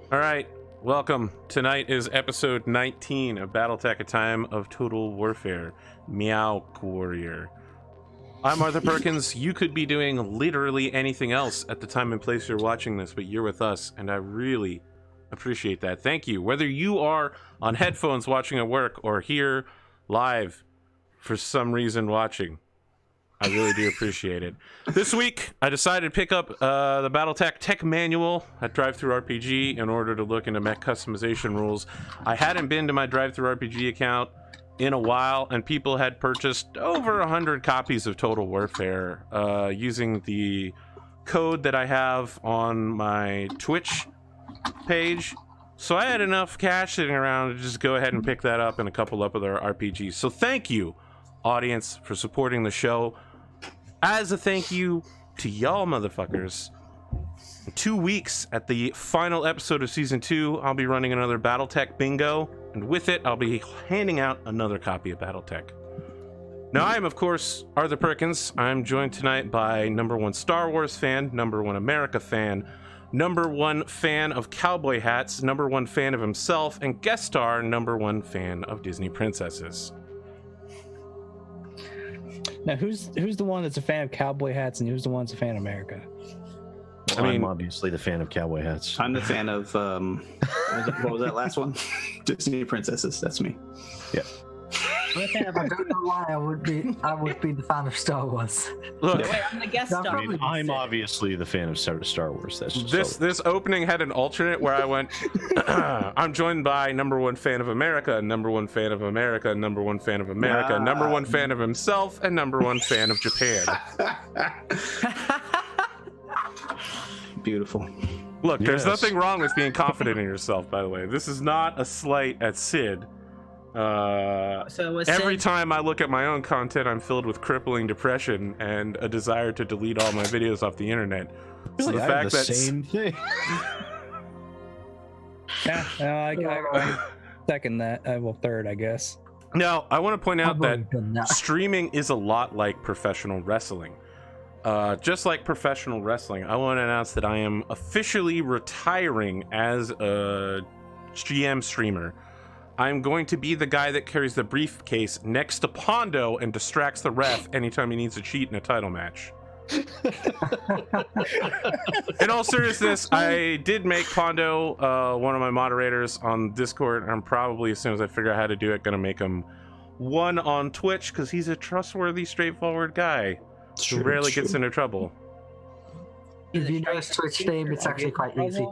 All right, welcome. Tonight is episode 19 of Battletech, a time of total warfare. Meowwarrior. I'm Arthur Perkins. You could be doing literally anything else at the time and place you're watching this, but you're with us, and I really appreciate that. Thank you. Whether you are on headphones watching at work or here live for some reason watching, I really do appreciate it. This week, I decided to pick up the Battletech Tech Manual at DriveThruRPG in order to look into mech customization rules. I hadn't been to my DriveThruRPG account in a while, and people had purchased over 100 copies of Total Warfare using the code that I have on my Twitch page. So I had enough cash sitting around to just go ahead and pick that up and a couple of other RPGs. So thank you, audience, for supporting the show. As a thank you to y'all motherfuckers, in 2 weeks at the final episode of Season 2, I'll be running another Battletech bingo, and with it, I'll be handing out another copy of Battletech. Now, I am, of course, Arthur Perkins. I'm joined tonight by #1 Star Wars fan, #1 America fan, #1 fan of cowboy hats, #1 fan of himself, and guest star #1 fan of Disney princesses. Now, who's the one that's a fan of cowboy hats, and who's the one that's a fan of America? Well, I'm obviously the fan of cowboy hats. I'm the fan of what was that last one? Disney princesses. That's me. Yeah. I don't know why I would be the fan of Star Wars. Look, Wait, I'm the guest No, star. I mean, I'm obviously the fan of Star Wars. That's just this opening had an alternate where I went, I'm joined by #1 fan of America, #1 fan of America, #1 fan of America, #1 fan of himself, and #1 fan of Japan. Beautiful. Look, there's Yes. nothing wrong with being confident in yourself, by the way. This is not a slight at Sid. So was Every Sid- time I look at my own content, I'm filled with crippling depression and a desire to delete all my videos off the internet. So really, the I fact have the that same thing. Yeah, I second that. Well, third, I guess. now, I want to point out I've that already done that. streaming is a lot like professional wrestling. Just like professional wrestling, I want to announce that I am officially retiring as a GM streamer. I'm going to be the guy that carries the briefcase next to Pondo and distracts the ref anytime he needs to cheat in a title match. In all seriousness, I did make Pondo one of my moderators on Discord, and I'm probably, as soon as I figure out how to do it, gonna make him one on Twitch, because he's a trustworthy, straightforward guy who rarely gets into trouble. If you know his Twitch name, it's actually quite easy.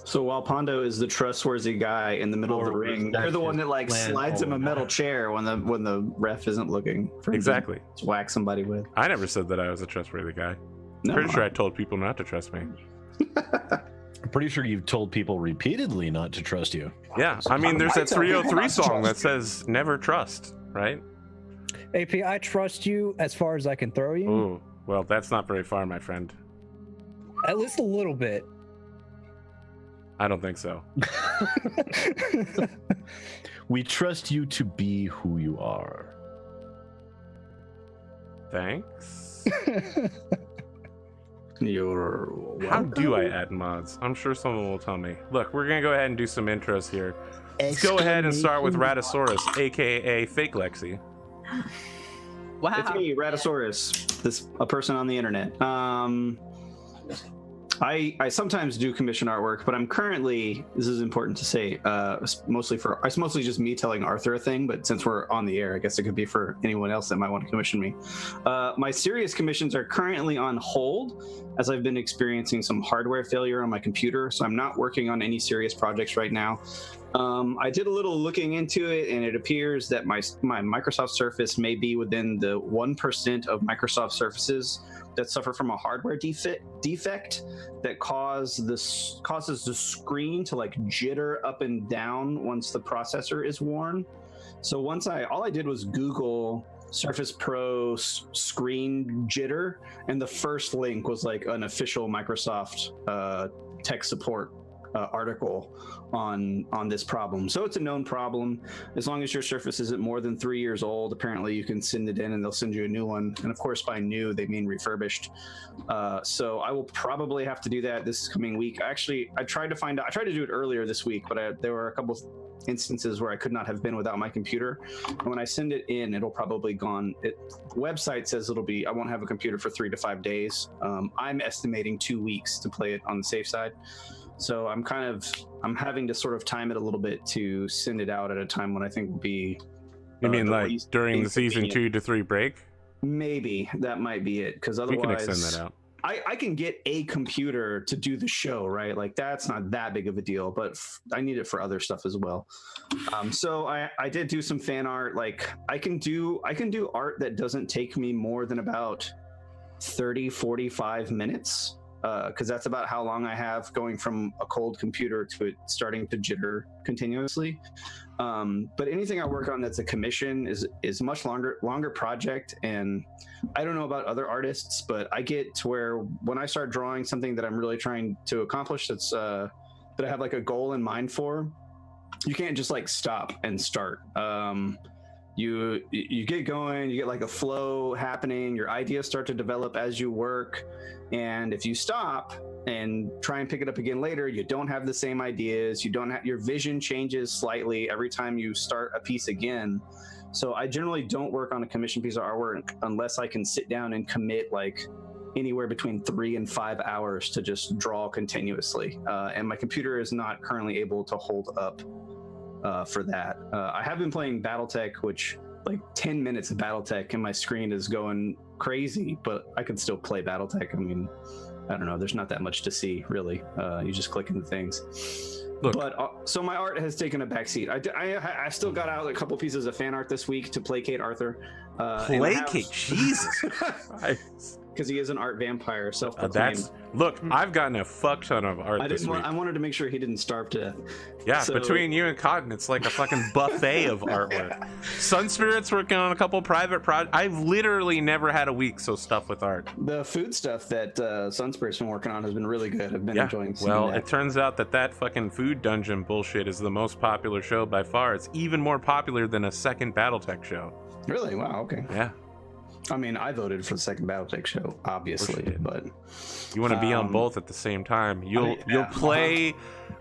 So while Pondo is the trustworthy guy in the middle of the ring, you're the one that like slides him a metal chair when the ref isn't looking for him Exactly. to whack somebody with. I never said that I was a trustworthy guy. No, Pretty sure I told people not to trust me. I'm pretty sure you've told people repeatedly not to trust you. Yeah, I mean, there's that 303 song that says never trust, right? AP, I trust you as far as I can throw you. Ooh, well, that's not very far, my friend. At least a little bit. I don't think so. We trust you to be who you are. Thanks. How do I add mods? I'm sure someone will tell me. Look, we're gonna go ahead and do some intros here. Let's go ahead and start with Raddosaurus, aka Fake Lexi. Wow. It's me, Raddosaurus, a person on the internet. I sometimes do commission artwork, but I'm currently, this is important to say, it's mostly just me telling Arthur a thing, but since we're on the air, I guess it could be for anyone else that might want to commission me. My serious commissions are currently on hold as I've been experiencing some hardware failure on my computer, so I'm not working on any serious projects right now. I did a little looking into it, and it appears that my Microsoft Surface may be within the 1% of Microsoft Surfaces that suffer from a hardware defect that causes the screen to like jitter up and down once the processor is worn. So all I did was Google Surface Pro screen jitter, and the first link was like an official Microsoft tech support article on this problem. So it's a known problem. As long as your Surface isn't more than 3 years old, apparently you can send it in and they'll send you a new one. And of course, by new, they mean refurbished. So I will probably have to do that this coming week. Actually, I tried to do it earlier this week, but there were a couple instances where I could not have been without my computer. And when I send it in, it'll probably gone. The website says I won't have a computer for 3 to 5 days. I'm estimating 2 weeks to play it on the safe side. So I'm having to sort of time it a little bit to send it out at a time when I think will be. You mean like during the season 2 to 3 break? Maybe that might be it, because otherwise we can extend that out. I can get a computer to do the show, right? Like that's not that big of a deal, but I need it for other stuff as well. So I did do some fan art. Like I can do art that doesn't take me more than about 30-45 minutes. Because that's about how long I have going from a cold computer to it starting to jitter continuously. But anything I work on that's a commission is much longer project. And I don't know about other artists, but I get to where when I start drawing something that I'm really trying to accomplish, that I have like a goal in mind for, you can't just like stop and start. You get going, you get like a flow happening, your ideas start to develop as you work, and if you stop and try and pick it up again later, you don't have the same ideas, your vision changes slightly every time you start a piece again. So I generally don't work on a commissioned piece of artwork unless I can sit down and commit like anywhere between 3 and 5 hours to just draw continuously, and my computer is not currently able to hold up for that. I have been playing Battletech, which like 10 minutes of Battletech and my screen is going crazy, but I can still play Battletech. I mean, I don't know, there's not that much to see really. You just click into things. Look. But so my art has taken a backseat. I still got out a couple pieces of fan art this week to placate Arthur. Placate? Jesus Christ. Because he is an art vampire, self-proclaimed. Look, I've gotten a fuck ton of art this week. I wanted to make sure he didn't starve to death. Yeah, so, between you and Cotton, it's like a fucking buffet of artwork. Sun Spirit's working on a couple private projects. I've literally never had a week so stuffed with art. The food stuff that Sun Spirit's been working on has been really good. I've been enjoying seeing well, that. It turns out that fucking food dungeon bullshit is the most popular show by far. It's even more popular than a second Battletech show. Really? Wow, okay. Yeah. I mean, I voted for the second Battletech show, obviously, but you want to be on both at the same time. You'll play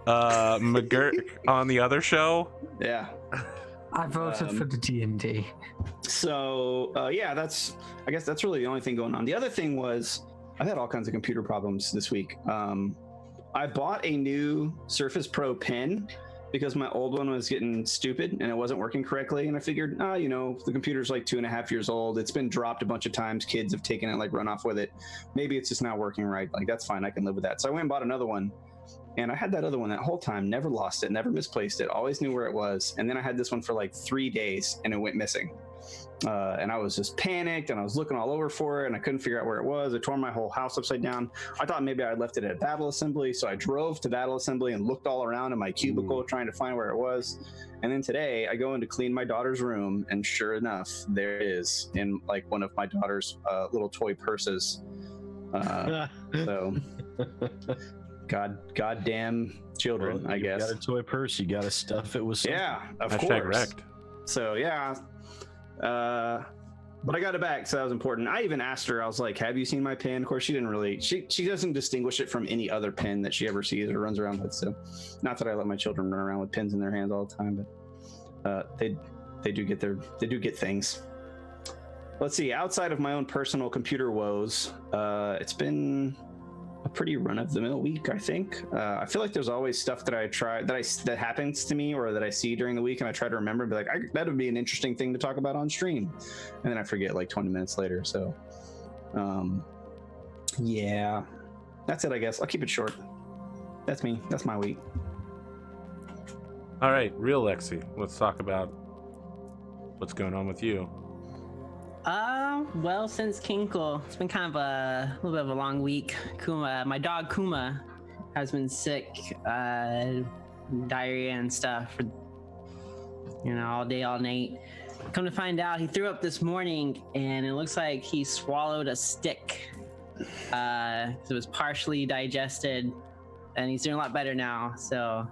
McGurk on the other show. Yeah, I voted for the D&D. So I guess that's really the only thing going on. The other thing was I've had all kinds of computer problems this week. I bought a new Surface Pro pen because my old one was getting stupid and it wasn't working correctly. And I figured, the computer's like 2.5 years old. It's been dropped a bunch of times. Kids have taken it, like run off with it. Maybe it's just not working right. Like, that's fine. I can live with that. So I went and bought another one. And I had that other one that whole time, never lost it, never misplaced it, always knew where it was. And then I had this one for like 3 days and it went missing. And I was just panicked and I was looking all over for it and I couldn't figure out where it was. I tore my whole house upside down. I thought maybe I left it at Battle Assembly. So I drove to Battle Assembly and looked all around in my cubicle trying to find where it was. And then today I go in to clean my daughter's room and sure enough, there it is in like one of my daughter's little toy purses. So goddamn children, I guess. You got a toy purse, you got to stuff it with something. Yeah, of Hashtag course. wrecked. So yeah, but I got it back, so that was important. I even asked her, I was like, have you seen my pen? Of course, she didn't really, she doesn't distinguish it from any other pen that she ever sees or runs around with. So not that I let my children run around with pens in their hands all the time, but they do get things. Let's see, outside of my own personal computer woes, it's been a pretty run-of-the-mill week, I think. I feel like there's always stuff that I try that happens to me or that I see during the week, and I try to remember and be like, that would be an interesting thing to talk about on stream, and then I forget like 20 minutes later. So, yeah, that's it. I guess I'll keep it short. That's me. That's my week. All right, real Lexi. Let's talk about what's going on with you. Well, since Kinkle, it's been kind of a little bit of a long week. My dog Kuma has been sick, diarrhea and stuff for, all day, all night. Come to find out, he threw up this morning and it looks like he swallowed a stick. It was partially digested and he's doing a lot better now. So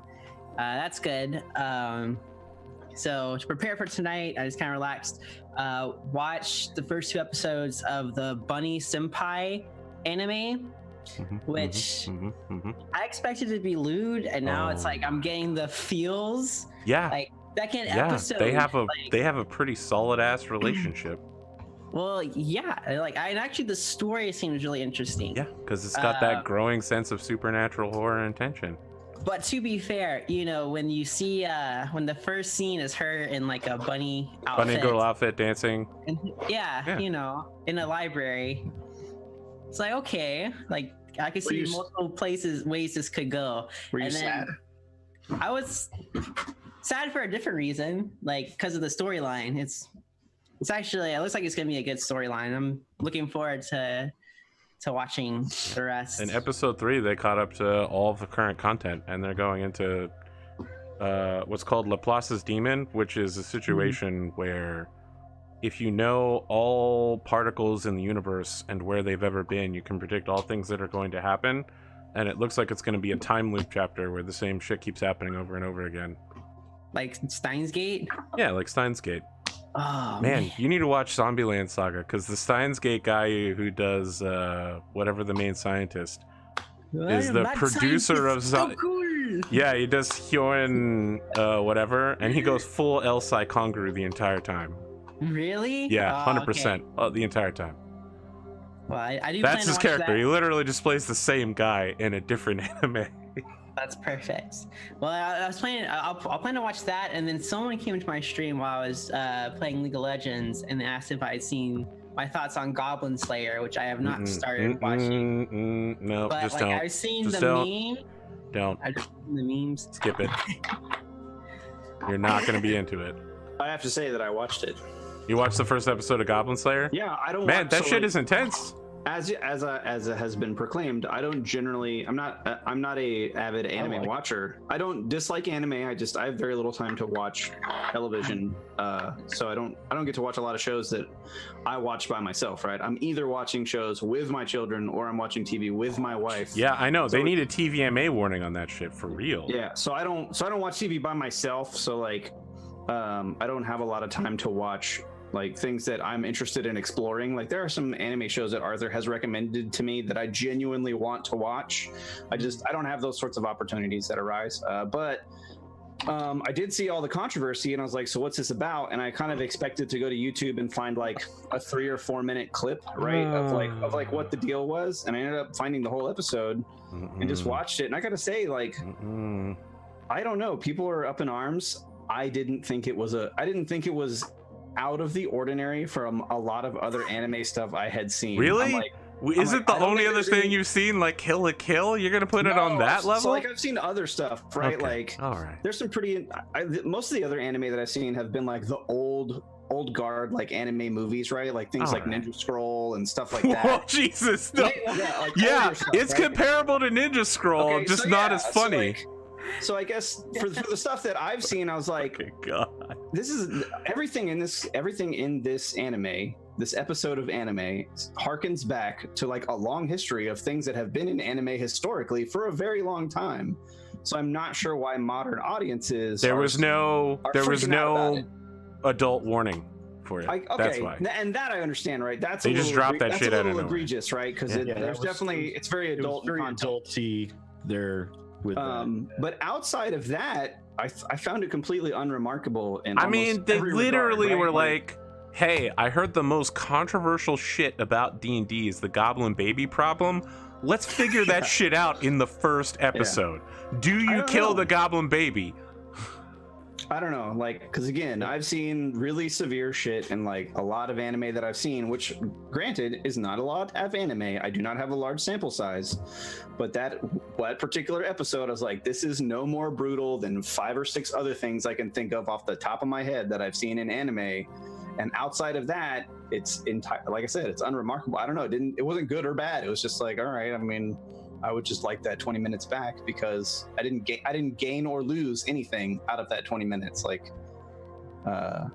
that's good. So to prepare for tonight, I just kind of relaxed. Watched the first 2 episodes of the Bunny Senpai anime, which I expected to be lewd, and now it's like I'm getting the feels. Yeah. Like second episode, they have a pretty solid ass relationship. Well, yeah, like and actually the story seems really interesting. Yeah, because it's got that growing sense of supernatural horror and tension. But to be fair, you know, when you see when the first scene is her in like a bunny outfit, Bunny girl outfit dancing. and, yeah, you know, in a library, it's like, okay, like I could see multiple ways this could go. Were you sad? I was sad for a different reason, like because of the storyline. It's actually, it looks like it's gonna be a good storyline. I'm looking forward to watching the rest. In episode 3, they caught up to all of the current content, and they're going into what's called Laplace's Demon, which is a situation where if you know all particles in the universe and where they've ever been, you can predict all things that are going to happen. And it looks like it's going to be a time loop chapter where the same shit keeps happening over and over again. Like Steins Gate? Yeah, like Steins Gate. Oh Man, you need to watch Zombieland Saga, because the Steins Gate guy who does whatever the main scientist is the producer of cool. Yeah, he does Hyoin whatever, and he goes full El Sai Konguru the entire time. Really? Yeah, 100%. Okay. The entire time. Well, I do. That's plan his to watch character. that. He literally just plays the same guy in a different anime. That's perfect. Well, I was planning. I'll plan to watch that, and then someone came into my stream while I was playing League of Legends and asked if I had seen my thoughts on Goblin Slayer, which I have not started watching. No, but just like don't. I've seen Just the don't. meme. Don't. I've seen the memes. Skip it. You're not going to be into it. I have to say that I watched it. You watched the first episode of Goblin Slayer? Yeah, I don't. Man, watch, that so, shit like, is intense. As has been proclaimed, I don't generally. I'm not a avid anime watcher. I don't dislike anime. I have very little time to watch television, so I don't get to watch a lot of shows that I watch by myself. Right? I'm either watching shows with my children or I'm watching TV with my wife. Yeah, I know. So, they need a TVMA warning on that shit for real. Yeah, so I don't watch TV by myself. So like, I don't have a lot of time to watch like things that I'm interested in exploring. Like there are some anime shows that Arthur has recommended to me that I genuinely want to watch. I don't have those sorts of opportunities that arise. But I did see all the controversy and I was like, so what's this about? And I kind of expected to go to YouTube and find like a 3 or 4 minute clip, right, of like what the deal was. And I ended up finding the whole episode and just watched it. And I gotta say, like, I don't know, people are up in arms. I didn't think it was out of the ordinary from a lot of other anime stuff I had seen. Really? Is it the I don't only think other there's thing any- you've seen, like Kill la Kill? You're gonna put it on that level? So like I've seen other stuff, right? Okay. Like all right. there's some pretty. Most of the other anime that I've seen have been like the old guard like anime movies, right? Like things like Ninja Scroll and stuff like that. Oh Jesus! No. Yeah, Yeah, it's comparable to Ninja Scroll, Okay, just so not yeah, as funny. So I guess for the stuff that I've seen, I was like, Okay, God. this is everything in this anime, this episode of anime harkens back to like a long history of things that have been in anime historically for a very long time. So I'm not sure why modern audiences There was no freaking out about it. adult warning for it. That's why. And that I understand, right? That's They a just little dropped that that's shit a out of little nowhere. egregious, right? Because it's very adult. It was very content. adulty there with that. But outside of that, I found it completely unremarkable. I mean, they literally were like, hey, I heard the most controversial shit about D&D is the goblin baby problem. Let's figure that shit out in the first episode. Do you kill the goblin baby? I don't know, like, because again, I've seen really severe shit in like a lot of anime that I've seen, which granted is not a lot of anime. I do not have a large sample size, but that particular episode, I was like, this is no more brutal than 5 or 6 other things I can think of off the top of my head that I've seen in anime. And outside of that, it's like I said, it's unremarkable. I don't know, it wasn't good or bad. It was just like, all right, I mean, I would just like that 20 minutes back because I didn't gain or lose anything out of that 20 minutes. Like, I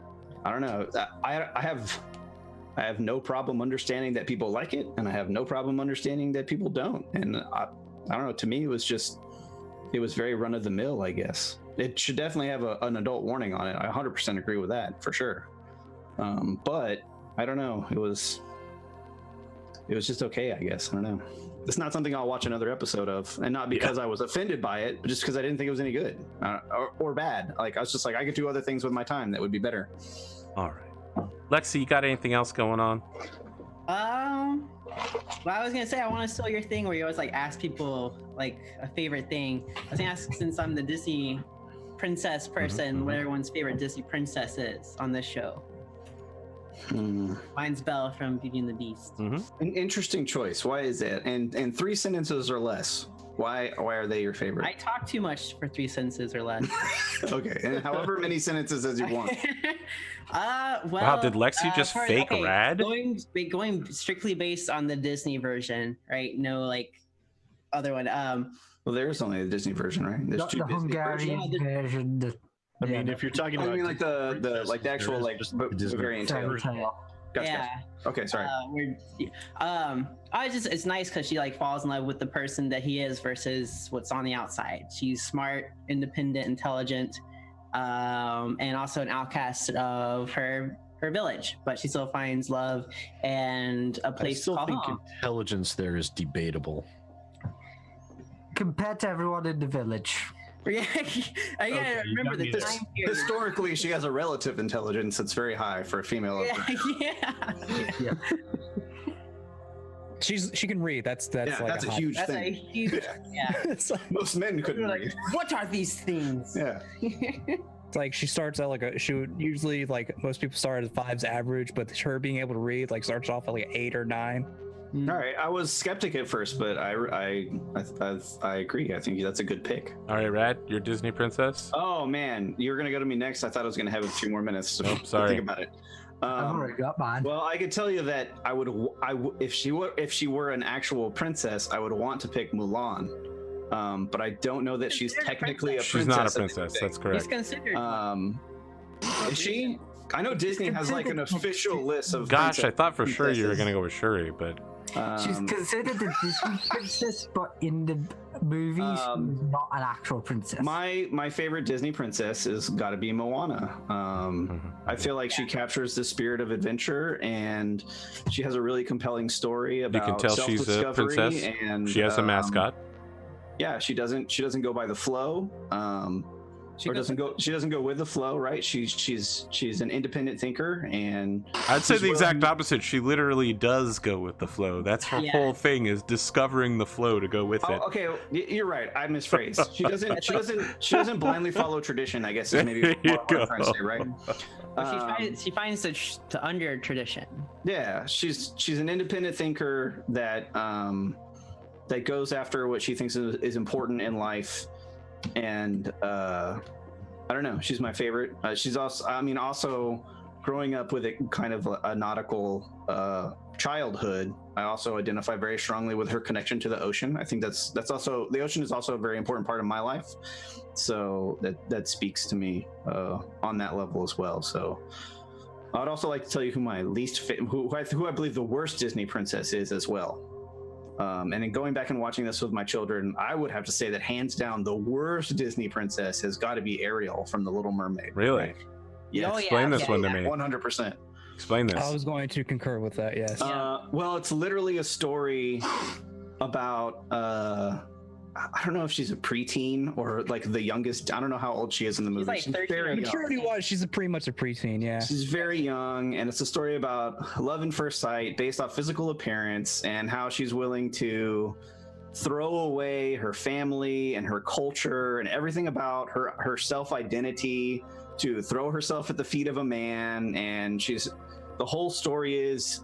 don't know. I have no problem understanding that people like it, and I have no problem understanding that people don't. And I don't know. To me, it was just it was very run of the mill, I guess. It should definitely have an adult warning on it. I 100% agree with that for sure. But I don't know. It was just okay, I guess. I don't know. It's not something I'll watch another episode of, and not because I was offended by it, but just because I didn't think it was any good or bad. Like I was just like, I could do other things with my time that would be better. All right, Lexi, you got anything else going on? Well, I was gonna say I want to steal your thing where you always like ask people like a favorite thing. I was gonna ask, since I'm the Disney princess person, what everyone's favorite Disney princess is on this show. Mine's Belle from Beauty and the Beast. An interesting choice. Why is that? And 3 sentences or less. Why are they your favorite? I talk too much for 3 sentences or less. Okay, and however many sentences as you want. Well, Wow, did Lexi just fake Rad? Going strictly based on the Disney version, right? No, like other one. Well, there's only the Disney version, right? There's Not 2 the Disney versions. Hungarian version. I mean, if you're talking about, I mean, like the actual like Bavarian tale. Gotcha. Yeah. Okay, sorry. It's nice because she like falls in love with the person that he is versus what's on the outside. She's smart, independent, intelligent, and also an outcast of her village, but she still finds love and a place I still called think home. intelligence there is debatable. Compared to everyone in the village. Yeah, I gotta Okay, you remember got the me there. time period. Historically, she has a relative intelligence that's very high for a female. Yeah. She can read. That's like that's a high- huge That's a thing. huge. Yeah. it's Most men couldn't You're like, read. what are these things? Yeah. like she starts out like she would usually, like most people start at 5's average, but her being able to read like starts off at like 8 or 9. All right. I was skeptic at first, but I agree. I think that's a good pick. All right, Rad, your Disney princess. Oh man, you're gonna go to me next. I thought I was gonna have a few more minutes to sorry. think about it. I've already got mine. Well, I could tell you that if she were an actual princess, I would want to pick Mulan. But I don't know that she's technically a princess. She's not a princess. That's He's correct. considered. Is she? I know Disney has like an official list of. Gosh, I thought for sure you were princesses. gonna go with Shuri, but She's considered a Disney princess, but in the movies, she's not an actual princess. My favorite Disney princess is got to be Moana. I feel like she captures the spirit of adventure, and she has a really compelling story about you can tell she's a self-discovery, princess. and She has a mascot. Yeah, she doesn't go by the flow. She doesn't go with the flow, right? She's an independent thinker, and I'd say she's the exact willing- opposite. She literally does go with the flow. That's her Yeah. whole thing, is discovering the flow to go with it. Oh, okay, you're right. I misphrased. She doesn't blindly follow tradition, I guess is maybe There you what I'm trying to say, right? She finds the under tradition. Yeah, she's an independent thinker that that goes after what she thinks is important in life, and I don't know. She's my favorite. She's also growing up with a kind of a nautical childhood. I also identify very strongly with her connection to the ocean. I think that's also, the ocean is also a very important part of my life. So that speaks to me on that level as well. So I'd also like to tell you who my who I believe the worst Disney princess is as well. And in going back and watching this with my children, I would have to say that hands down, the worst Disney princess has got to be Ariel from The Little Mermaid. Really? Yes. Oh, yeah. Explain this one to me. 100%. Explain this. I was going to concur with that. Yes. Well, it's literally a story about I don't know if she's a preteen or like the youngest. I don't know how old she is in the movie. like 13 very or young. Maturity-wise, she's pretty much a preteen. Yeah. She's very young, and it's a story about love at first sight based off physical appearance and how she's willing to throw away her family and her culture and everything about her self-identity to throw herself at the feet of a man. And the whole story is,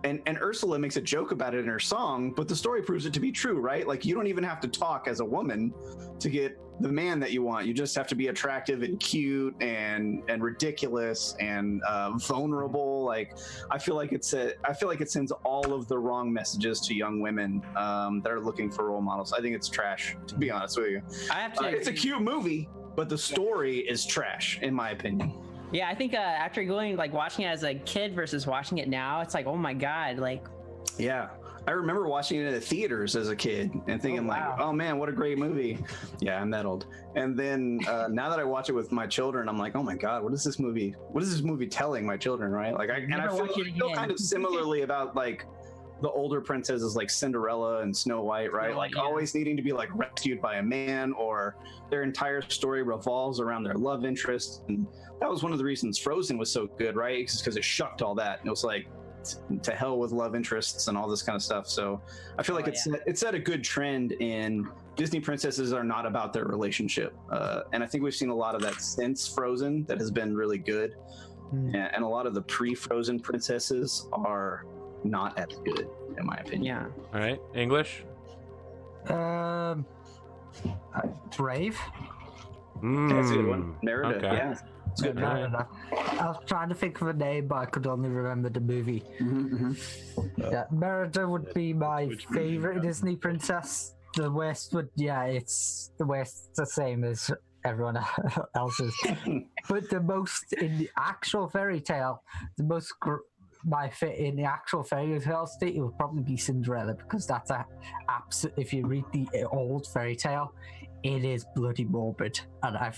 and Ursula makes a joke about it in her song, but the story proves it to be true, right? Like, you don't even have to talk as a woman to get the man that you want. You just have to be attractive and cute and ridiculous and vulnerable. Like, I feel like it sends all of the wrong messages to young women that are looking for role models. I think it's trash, to be honest with you. I have to. It's a cute movie, but the story is trash, in my opinion. Yeah, I think after watching it as a kid versus watching it now, it's like, oh my god, like. Yeah. I remember watching it in the theaters as a kid and thinking like, oh man, what a great movie. Yeah, I'm that old. And then now that I watch it with my children, I'm like, oh my God, what is this movie telling my children, right? Like I feel kind of similarly about like the older princesses like Cinderella and Snow White, right? Like always needing to be like rescued by a man, or their entire story revolves around their love interest. And that was one of the reasons Frozen was so good, right? Because it shucked all that. And it was like, to hell with love interests and all this kind of stuff. So I feel like it's set a good trend in Disney princesses are not about their relationship. And I think we've seen a lot of that since Frozen that has been really good. And a lot of the pre-Frozen princesses are not as good, in my opinion. Yeah. All right, English. Brave. That's a good one. Merida, Okay. yeah. It's good. I was trying to think of a name, but I could only remember the movie. Yeah, Merida would be my favorite Disney princess. The West would, it's the West, the same as everyone else's. But the most in the actual fairy tale, in the actual fairy tale state, it would probably be Cinderella, because that's if you read the old fairy tale, it is bloody morbid, and I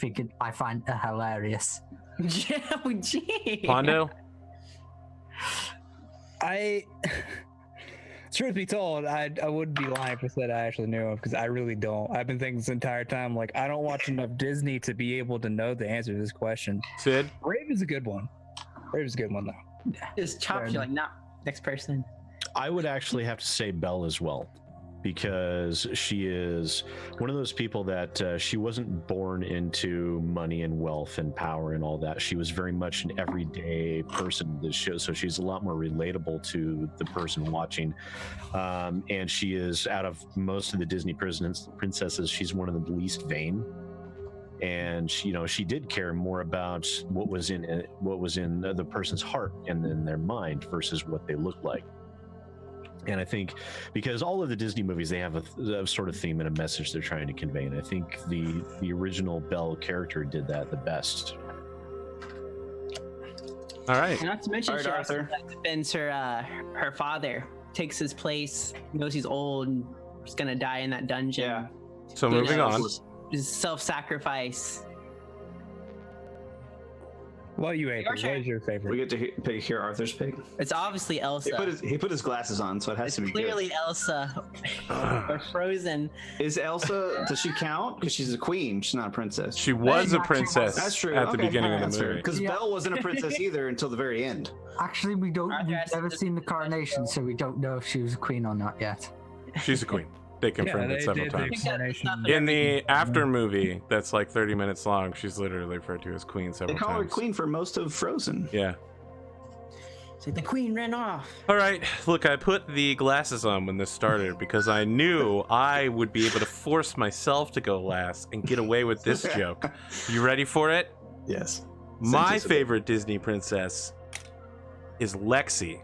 find it hilarious. Yeah, gee. Pondo. Truth be told, I wouldn't be lying if I said I actually knew him, because I really don't. I've been thinking this entire time, like, I don't watch enough Disney to be able to know the answer to this question. Sid. Brave is a good one. Brave is a good one, though. Just chop you like, nah, next person. I would actually have to say Belle as well, because she is one of those people that she wasn't born into money and wealth and power and all that. She was very much an everyday person in this show, so she's a lot more relatable to the person watching. And she is, out of most of the Disney princesses, she's one of the least vain. And she did care more about what was in the person's heart and in their mind versus what they looked like. And I think because all of the Disney movies, they have a sort of theme and a message they're trying to convey. And I think the original Belle character did that the best. All right. And not to mention, All right, she also Arthur. defends her father, takes his place, knows he's old and he's gonna die in that dungeon. Yeah. So moving on. His self-sacrifice. What you ate? What is your We favorite? get to hear Arthur's pick. It's obviously Elsa. He put his glasses on, so it has It's to be clearly good. Elsa or Frozen. Is Elsa? Does she count? Because she's a queen. She's not a princess. She was a princess That's true. at the beginning of the That's movie. Because Belle wasn't a princess either until the very end. Actually, we've Arthur, never seen the coronation, so we don't know if she was a queen or not yet. She's a queen. They confirmed it several did the times. coronation. In the after movie, that's like 30 minutes long, she's literally referred to as queen They several call her times. queen for most of Frozen. Yeah. It's like the queen ran off. All right. Look, I put the glasses on when this started because I knew I would be able to force myself to go last and get away with this joke. You ready for it? Yes. My favorite Disney princess is Lexi.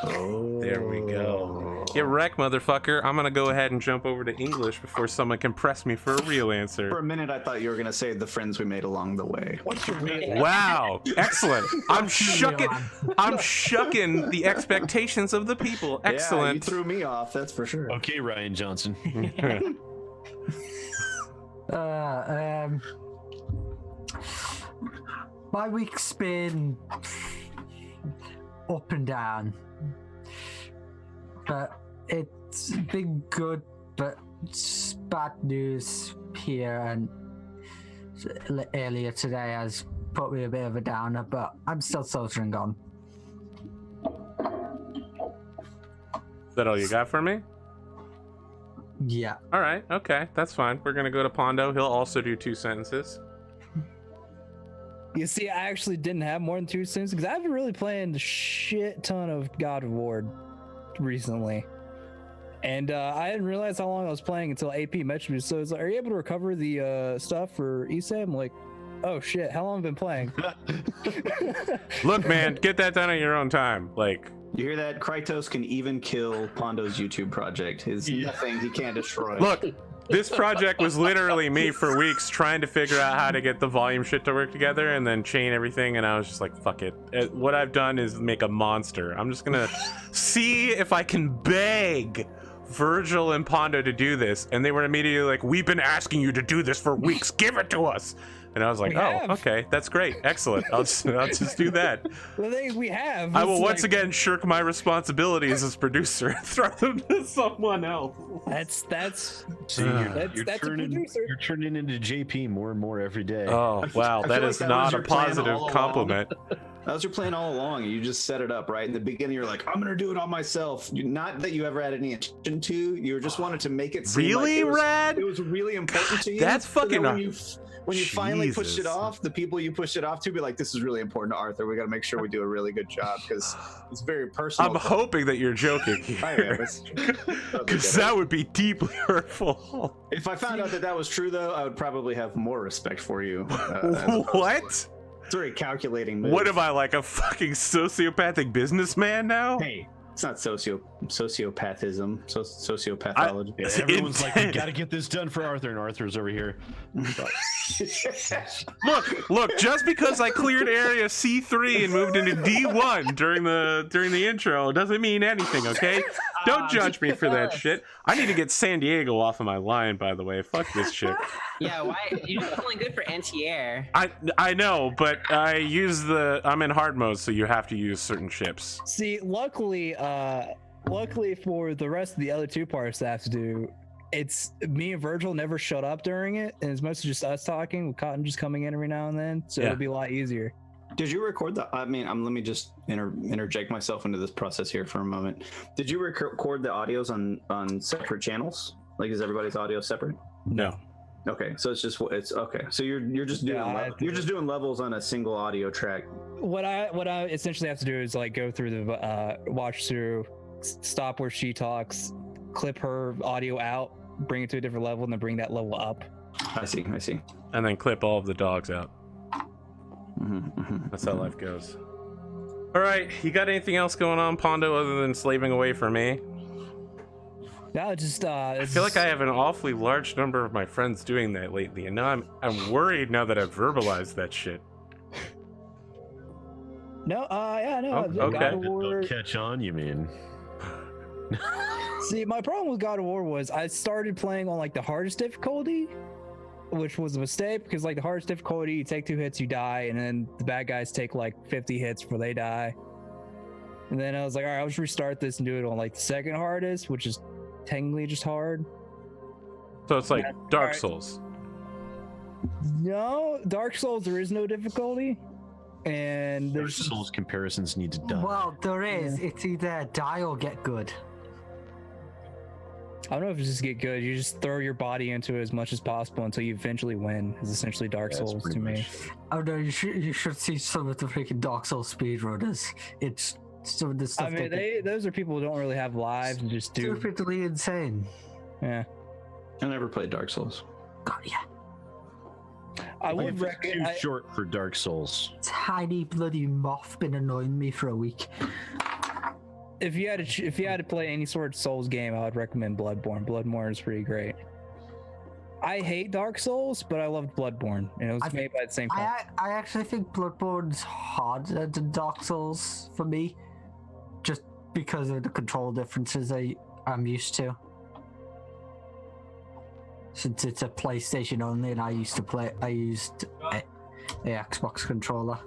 Oh. There we go. Get wrecked, motherfucker. I'm gonna go ahead and jump over to English before someone can press me for a real For answer. a minute, I thought you were gonna say the friends we made along the way. What's your real? Wow, excellent. I'm shucking the expectations of the people. Yeah, Excellent. you threw me off. That's for sure. Okay, Ryan Johnson. My week's been up and down, but it's been good, but it's bad news here, and earlier today has put me a bit of a downer, but I'm still soldiering on. Is that all you got for me? Yeah. All right, okay, that's fine. We're gonna go to Pondo. He'll also do 2 sentences. You see, I actually didn't have more than 2 sentences because I've been really playing a shit ton of God of War recently. And I didn't realize how long I was playing until AP mentioned me. So it's like, are you able to recover the stuff for Issei? I'm like, oh shit, how long have I been playing? Look, man, get that done at your own time. Like, You hear that? Krytos can even kill Pondo's YouTube project. His nothing he can't destroy. look, This project was literally me for weeks trying to figure out how to get the volume shit to work together and then chain everything, and I was just like, fuck it. What I've done is make a monster. I'm just gonna see if I can beg Virgil and Pondo to do this, and they were immediately like, we've been asking you to do this for weeks, give it to us. And I was like, okay, that's great, excellent. I'll just do that. The thing is, we have. I will once again shirk my responsibilities as producer and throw them to someone else. That's See, you're that's a turning, producer. you're turning into JP more and more every day. Oh wow, I that feel is like that not was a your plan positive all along. compliment. That was your plan all along. You just set it up, right? In the beginning, you're like, I'm going to do it all myself. Not that you ever had any intention to. You just wanted to make it seem Really, like Rad? it was really important to you. That's So that fucking when you finally pushed Jesus. it off, the people you pushed it off to be like, this is really important to Arthur. We got to make sure we do a really good job because it's very personal. I'm hoping that you're joking I am. here, That'd be because good. that would be deeply hurtful. If I found out that was true, though, I would probably have more respect for you. As opposed to, What? it's a very calculating move. What am I, like a fucking sociopathic businessman now? Hey, it's not sociopathism, sociopathology. Yeah, everyone's like, we gotta get this done for Arthur, and Arthur's over here. Look, just because I cleared area C3 and moved into D1 during the intro doesn't mean anything, okay? Don't judge me for that shit. I need to get San Diego off of my line, by the way. Fuck this shit. Yeah, why? You're just only good for anti-air. I know, but I'm in hard mode, so you have to use certain ships. See, luckily for the rest of the other two parts I have to do, it's me and Virgil never shut up during it, and it's mostly just us talking with Cotton just coming in every now and then, so it'll be a lot easier. Did you record the? I mean, let me just interject myself into this process here for a moment. Did you record the audios on separate channels? Like, is everybody's audio separate? No. Okay, so it's okay. So you're just doing levels on a single audio track. What I essentially have to do is like go through the watch through, stop where she talks, clip her audio out, bring it to a different level, and then bring that level up. I see. And then clip all of the dogs out. Mm-hmm. That's how life goes. All right, you got anything else going on, Pondo, other than slaving away for me? No, just I feel like I have an awfully large number of my friends doing that lately, and now I'm worried now that I've verbalized that shit. No, okay. God of War. Don't catch on, you mean? See, my problem with God of War was I started playing on like the hardest difficulty, which was a mistake because like the hardest difficulty, you take 2 hits, you die, and then the bad guys take like 50 hits before they die. And then I was like, all right, I'll just restart this and do it on like the second hardest, which is technically just hard. So it's like Dark Souls. No, Dark Souls, there is no difficulty. And Dark there's Souls comparisons need to die. Well, there is. It's either die or get good. I don't know if it's just get good. You just throw your body into it as much as possible until you eventually win. Is essentially Dark That's Souls pretty to me. much- Oh no, you should see some of the freaking Dark Souls speedrunners. It's some of the stuff. I mean, those are people who don't really have lives and just do. stupidly insane. Yeah, I never played Dark Souls. God, yeah, I Life would is recommend. too short for Dark Souls. tiny bloody moth been annoying me for a week. If you had to play any sort of Souls game, I would recommend Bloodborne. Bloodborne is pretty great. I hate Dark Souls, but I loved Bloodborne, and it was made by the same company. I actually think Bloodborne's harder than Dark Souls for me, just because of the control differences I'm used to. Since it's a PlayStation only, and I used a Xbox controller.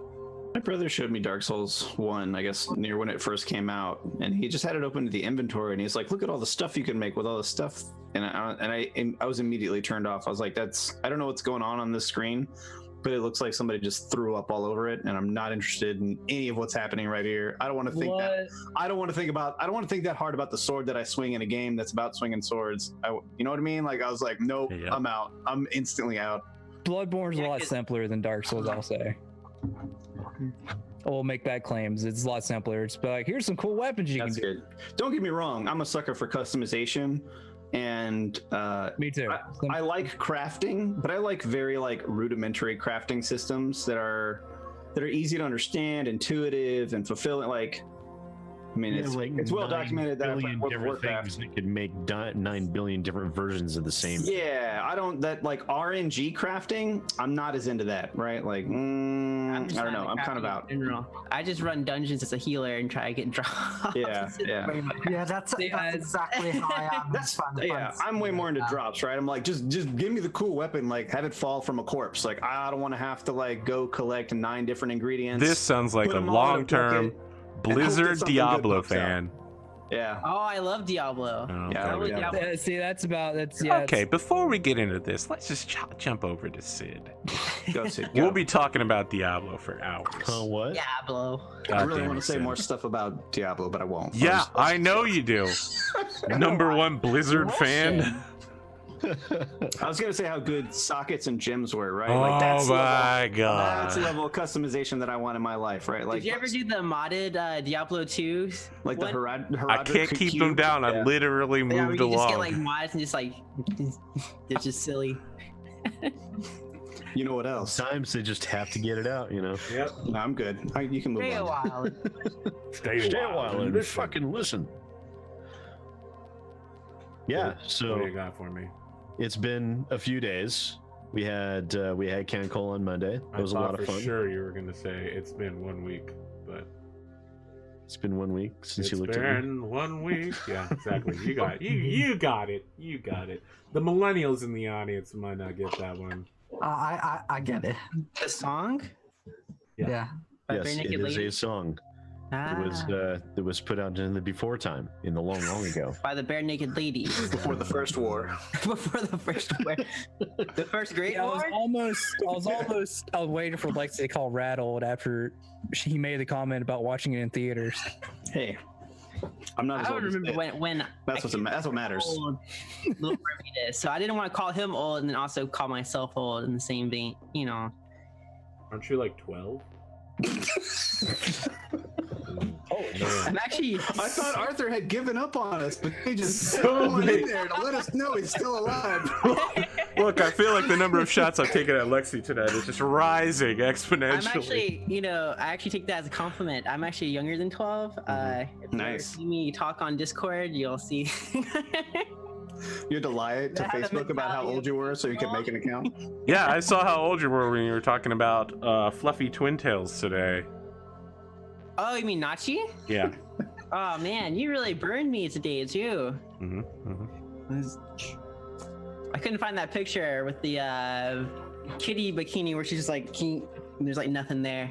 My brother showed me Dark Souls 1, I guess, near when it first came out, and he just had it open to the inventory, and he's like, "Look at all the stuff you can make with all the stuff." And I was immediately turned off. I was like, I don't know what's going on this screen, but it looks like somebody just threw up all over it, and I'm not interested in any of what's happening right here. I don't want to think that. I don't want to think that hard about the sword that I swing in a game that's about swinging swords. You know what I mean? Like, I was like, nope, Yeah. I'm out. I'm instantly out. Bloodborne's a lot simpler than Dark Souls, I'll say. I will make that claims. It's a lot simpler. It's like, here's some cool weapons you That's can do. good. Don't get me wrong. I'm a sucker for customization, and Me too. I like crafting, but I like very rudimentary crafting systems that are easy to understand, intuitive, and fulfilling. Like, I mean, it's well documented that I played World of different Warcraft. things that could make 9 billion different versions of the same. Yeah, I don't that like RNG crafting. I'm not as into that, right? Like, I don't know. I'm kind of out. In general. I just run dungeons as a healer and try to get drops. Yeah, yeah. Yeah, that's exactly how I am. That's fun. Yeah, I'm way more into drops, right? I'm like, just give me the cool weapon, like have it fall from a corpse. Like, I don't want to have to like go collect 9 different ingredients. This sounds like put a them all in a long-term bucket, Blizzard something good Diablo pops out. fan. Yeah. Oh, I love Diablo. Oh, Yeah, okay. yeah. Diablo. See, that's Okay, before we get into this, let's just jump over to Sid. Go Sid. We'll be talking about Diablo for hours. Oh, what? Diablo. God I really damn want it, to say Sid. more stuff about Diablo, but I won't. Yeah, I know you do. Number one Blizzard fan. I was gonna say how good sockets and gems were, right? Oh Like that's my That's god. the level of customization that I want in my life, right? Like, Did you ever do the modded Diablo 2? like the one? I can't keep them down. I literally Yeah, where moved you just get along. like mods and just like they're just silly. You know what else? Sometimes they just have to get it out, you know. Yep. No, I'm good. You can move Stay a on. while. Stay Stay a while and fucking listen. Yeah, What do so you got for me? it's been a few days. We had CanCol on Monday. It was a lot of fun. Sure, you were gonna say it's been 1 week, but It's been 1 week since it's you looked at me. been 1 week. Yeah, exactly. You got it. You got it. You got it. The millennials in the audience might not get that one. I get it. The song? Yeah. Yeah. By Yes, Bare it Naked is Lady? a song. Ah, It was put out in the before time, in the long ago. by the Bare Naked Ladies. Before the first war. Before the first war. The first Great I War? was waiting for Lexi to call Rattled after he made the comment about watching it in theaters. Hey, I'm not as I old don't as remember Sid. when That's what matters. old little Remy is. So I didn't want to call him old and then also call myself old in the same vein, you know. Aren't you like 12? Oh man. I'm actually I thought Arthur had given up on us, but they just So went many- in there to let us know he's still alive. Look, I feel like the number of shots I've taken at Lexi tonight is just rising exponentially. I'm actually, I actually take that as a compliment. I'm actually younger than 12. If you Nice. ever see me talk on Discord, you'll see. You had to lie to I had a Facebook about how mentality old you were so you could make an account. Yeah, I saw how old you were when you were talking about fluffy twin tails today. Oh, you mean Nachi? Yeah. Oh man, you really burned me today too. I couldn't find that picture with the kitty bikini where she's just like, there's like nothing there.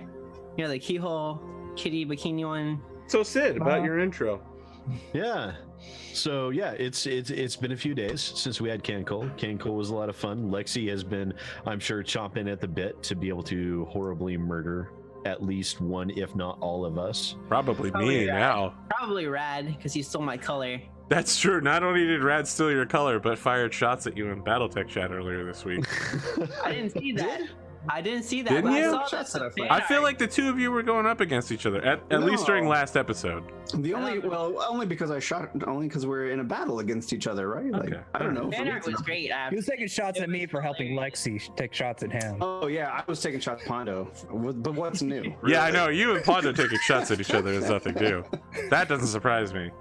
You know, the keyhole kitty bikini one. So Sid, about your intro. Yeah. So yeah, it's been a few days since we had CanCol. CanCol was a lot of fun. Lexi has been, I'm sure, chomping at the bit to be able to horribly murder at least one, if not all of us. Probably Probably me Rad. now. Probably Rad, because he stole my color. That's true. Not only did Rad steal your color, but fired shots at you in Battletech chat earlier this week. I didn't see that. I didn't see that. Didn't but you? I saw Shots that that I fan I feel art. like the two of you were going up against each other, at least during No. last episode. Only because we're in a battle against each other, right? Like, Okay. I don't know. Fan art was great. He was taking shots at me for helping Lexi take shots at him. Oh yeah, I was taking shots at Pondo, but what's new? Yeah, I know. You and Pondo taking shots at each other is nothing new. That doesn't surprise me.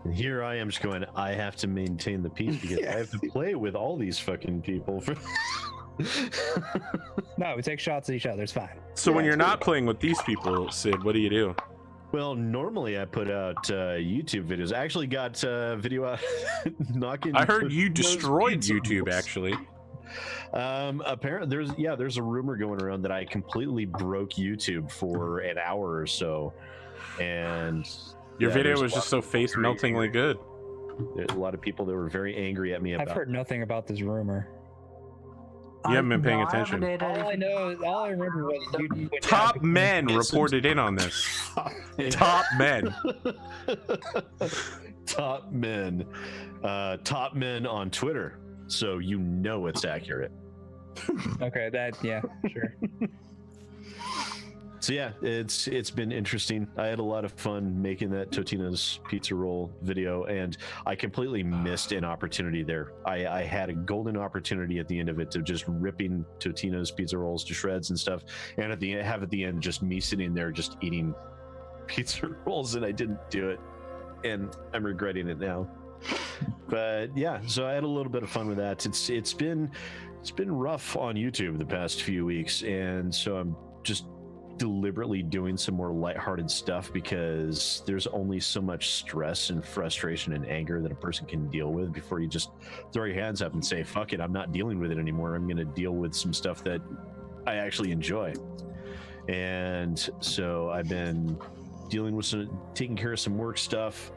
And here I am just going, I have to maintain the peace because I have to play with all these fucking people. No, we take shots at each other. It's fine. So when you're not playing with these people, Sid, what do you do? Well, normally I put out YouTube videos. I actually got video out knocking. I heard you those destroyed pizza YouTube, rolls. actually. Apparently there's a rumor going around that I completely broke YouTube for an hour or so, and Your yeah, video there's was a just lot- so face meltingly good. There's a lot of people that were very angry at me I've about. heard nothing about this rumor. You haven't been paying No, I haven't attention. heard All I anything. know, all I remember was you. Top men reported in on this. Top men. Top men, top men on Twitter, so you know it's accurate. Okay, yeah, sure. So yeah, it's been interesting. I had a lot of fun making that Totino's pizza roll video, and I completely missed an opportunity there. I had a golden opportunity at the end of it to just ripping Totino's pizza rolls to shreds and stuff, and at the end just me sitting there just eating pizza rolls and I didn't do it, and I'm regretting it now. But yeah, so I had a little bit of fun with that. It's been rough on YouTube the past few weeks, and so I'm just deliberately doing some more lighthearted stuff because there's only so much stress and frustration and anger that a person can deal with before you just throw your hands up and say, fuck it, I'm not dealing with it anymore. I'm going to deal with some stuff that I actually enjoy. And so I've been dealing with taking care of some work stuff,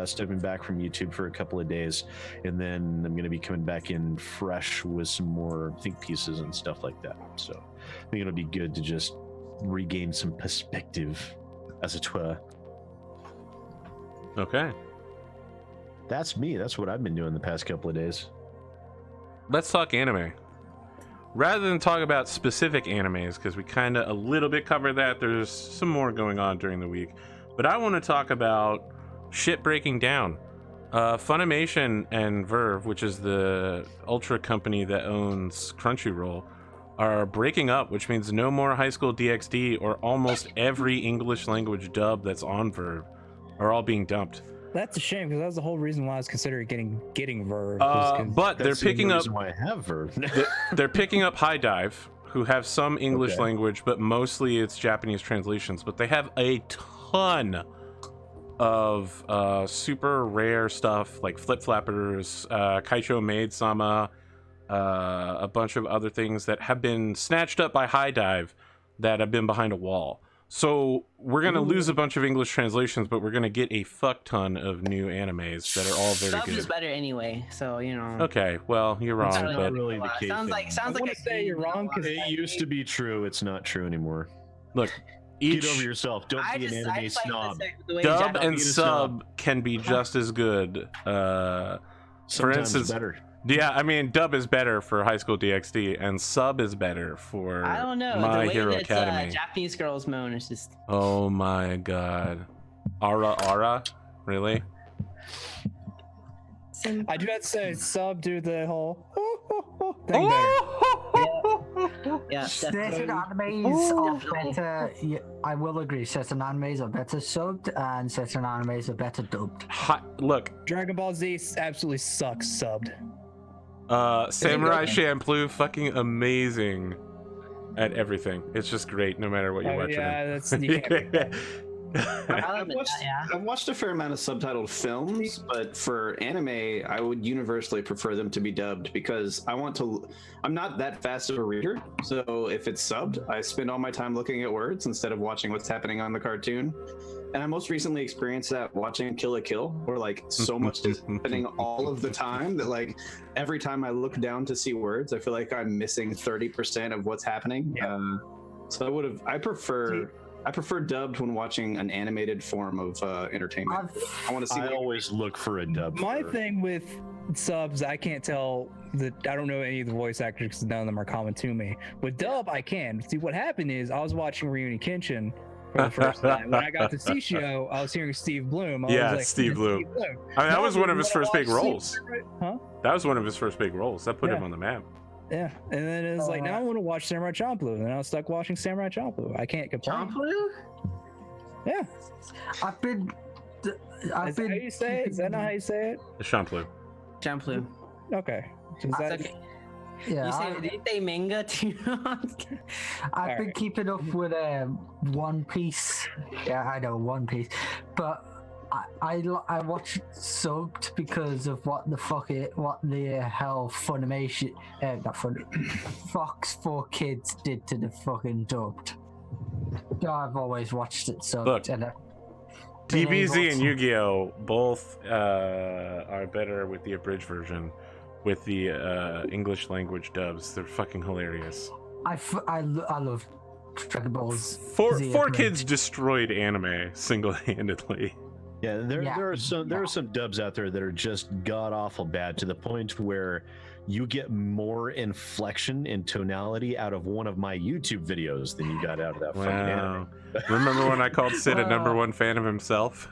stepping back from YouTube for a couple of days, and then I'm going to be coming back in fresh with some more think pieces and stuff like that. So I think it'll be good to just regain some perspective, as it were. Okay. That's me. That's what I've been doing the past couple of days. Let's talk anime. Rather than talk about specific animes, because we kind of a little bit covered that, there's some more going on during the week. But I want to talk about shit breaking down. Funimation and Verve, which is the Ultra company that owns Crunchyroll, are breaking up, which means no more High School DxD, or almost every English language dub that's on Verve are all being dumped. That's a shame, because that was the whole reason why I was considering getting Verve. But they're picking up. Why I have Verve. They're picking up High Dive, who have some English language, but mostly it's Japanese translations. But they have a ton of super rare stuff like Flip Flappers, Kaicho Maid-sama, a bunch of other things that have been snatched up by High Dive that have been behind a wall. So we're going to lose a bunch of English translations, but we're going to get a fuck ton of new animes that are all very Sub good. is better anyway, so you know. Okay, well, you're wrong, Not but really the case sounds like I wanna say you're wrong, because it used to be true. It's not true anymore. look, Get over yourself. Don't be an anime fight snob. the way dub Japanese- and being a sub can be just as good. For Sometimes instance, better. yeah, I mean, dub is better for High School DxD, and sub is better for I don't know. My the way Hero that Academy. Japanese girls moan is just. Oh my god. Ara? Really? I do have to say, sub do the whole thing better. Yeah, Certain definitely. animes are better. Yeah, I will agree. Certain animes are better subbed, and certain animes are better dubbed. Look, Dragon Ball Z absolutely sucks subbed. Samurai Champloo, fucking amazing at everything. It's just great no matter what you're watching. Yeah, that's you can't. I've watched a fair amount of subtitled films, but for anime, I would universally prefer them to be dubbed because I'm not that fast of a reader. So if it's subbed, I spend all my time looking at words instead of watching what's happening on the cartoon. And I most recently experienced that watching Kill la Kill, where like so much is happening all of the time that like every time I look down to see words, I feel like I'm missing 30% of what's happening. Yeah. So I prefer dubbed when watching an animated form of entertainment. I want to see. I always look for a dub. My thing with subs, I can't tell I don't know any of the voice actors because none of them are common to me. With dub, I can. See, what happened is I was watching Reunion Kenshin for the first time. When I got to Sishio, I was hearing Steve Bloom. I was like, Steve Bloom. I mean, that was one of his first big roles. Huh? That was one of his first big roles. That put him on the map. Yeah, and then it was like, now I want to watch Samurai Champloo, and I was stuck watching Samurai Champloo. I can't complain. Champloo? Yeah. I've been. Is that how you say it? Is that not how you say it? The Champloo. Champloo. Okay. Is that, Okay. Yeah, Did you say manga too? I've been keeping up with One Piece. Yeah, I know One Piece, but I watched subbed because of what the hell Funimation, not Fun, Fox 4 Kids did to the fucking dubbed. I've always watched it subbed. Look, and DBZ and Yu-Gi-Oh both are better with the abridged version. With the English language dubs, they're fucking hilarious. I love Dragon Balls. Four Kids destroyed anime single-handedly. Yeah, there are some dubs out there that are just god awful bad to the point where you get more inflection and tonality out of one of my YouTube videos than you got out of that fucking anime. Remember when I called Sid a #1 fan of himself?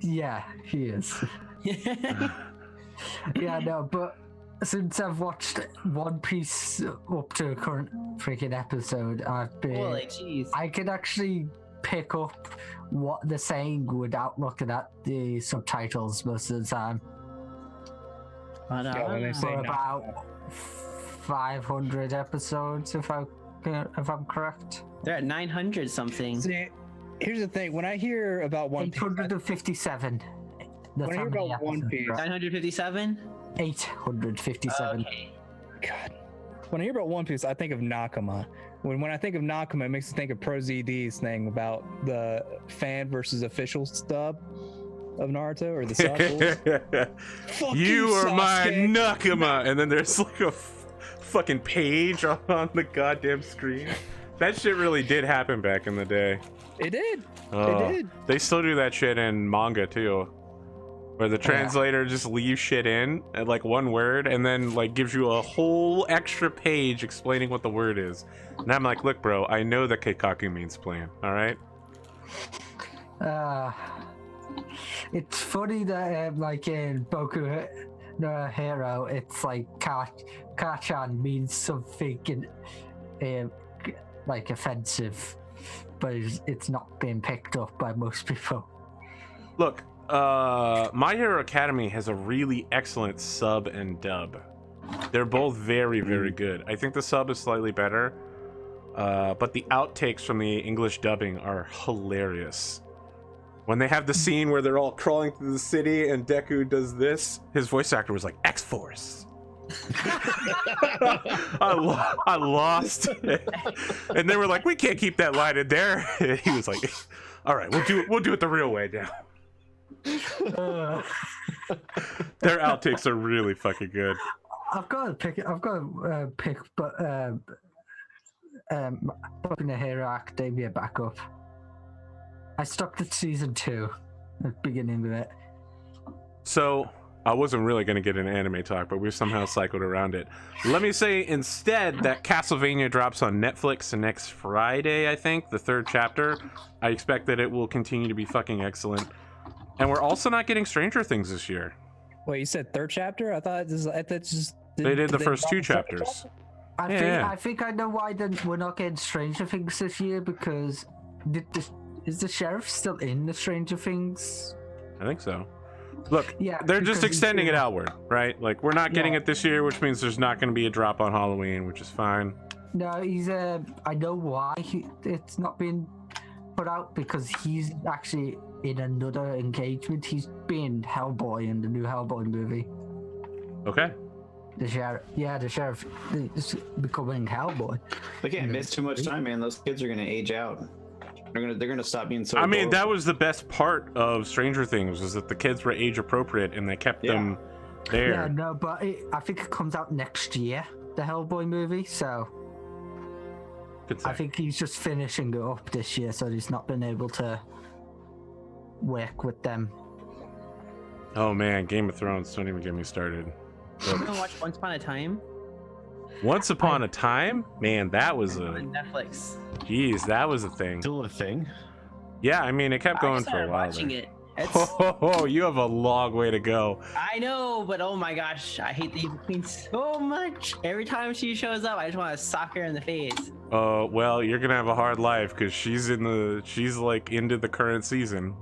Yeah, he is. Yeah, no, but since I've watched One Piece up to a current freaking episode, I've been. Holy jeez. I can actually pick up what they're saying without looking at the subtitles most of the time. But, Yeah, when they say For no. about 500 episodes, if I'm correct. they're at 900 something. See, here's the thing. When I hear about One Piece, 857. when I hear about One Piece, 957. 857. Okay. God. When I hear about One Piece, I think of Nakama. When I think of Nakama, it makes me think of ProZD's thing about the fan versus official stub of Naruto or the sub. Fuck You are my Sasuke. Nakama, and then there's like a fucking page on the goddamn screen. That shit really did happen back in the day. It did. Oh, It did. They still do that shit in manga too, where the translator just leaves shit in at like one word and then like gives you a whole extra page explaining what the word is. And I'm like, look, bro, I know that Keikaku means plan. All right. It's funny that like in Boku no Hero, it's like Kachan means something like offensive, but it's not being picked up by most people. Look, My Hero Academy has a really excellent sub and dub. They're both very, very good. I think the sub is slightly better, but the outtakes from the English dubbing are hilarious. When they have the scene where they're all crawling through the city and Deku does this, his voice actor was like, X-Force. I lost it. And they were like, we can't keep that line in there. And he was like, all right, we'll do it the real way now. Their outtakes are really fucking good. I've got to pick, but Boku no Hero Academia back up. I stopped at season 2, at the beginning of it. So I wasn't really going to get an anime talk, but we somehow cycled around it. Let me say instead that Castlevania drops on Netflix next Friday, I think, the 3rd chapter. I expect that it will continue to be fucking excellent. And we're also not getting Stranger Things this year. Wait, you said 3rd chapter? I thought that's just. They did the first drop 2 the second chapters. chapter? I think I know why we're not getting Stranger Things this year, because is the sheriff still in the Stranger Things? I think so. Look, Yeah, they're just because extending it outward, right? Like, we're not getting Yeah. it this year, which means there's not going to be a drop on Halloween, which is fine. No, he's I know why it's not been put out, because he's actually in another engagement. He's been Hellboy in the new Hellboy movie. Okay. The sheriff is becoming Hellboy. They can't miss too much time, man. Those kids are gonna age out. They're gonna stop being so. I mean, adorable. that was the best part of Stranger Things, was that the kids were age appropriate and they kept them there. Yeah, no, but I think it comes out next year, the Hellboy movie. So Good say. I think he's just finishing it up this year, so he's not been able to work with them. Oh man, Game of Thrones, don't even get me started. You ever watch Once Upon a Time Once Upon a Time? Man, that was on Netflix? that was a thing. Still a thing. Yeah, I mean, it kept I going for a started while. watching there. it. It's, Oh, you have a long way to go. I know, but oh my gosh, I hate the Evil Queen so much. Every time she shows up, I just want to sock her in the face. Well, you're gonna have a hard life because she's like into the current season.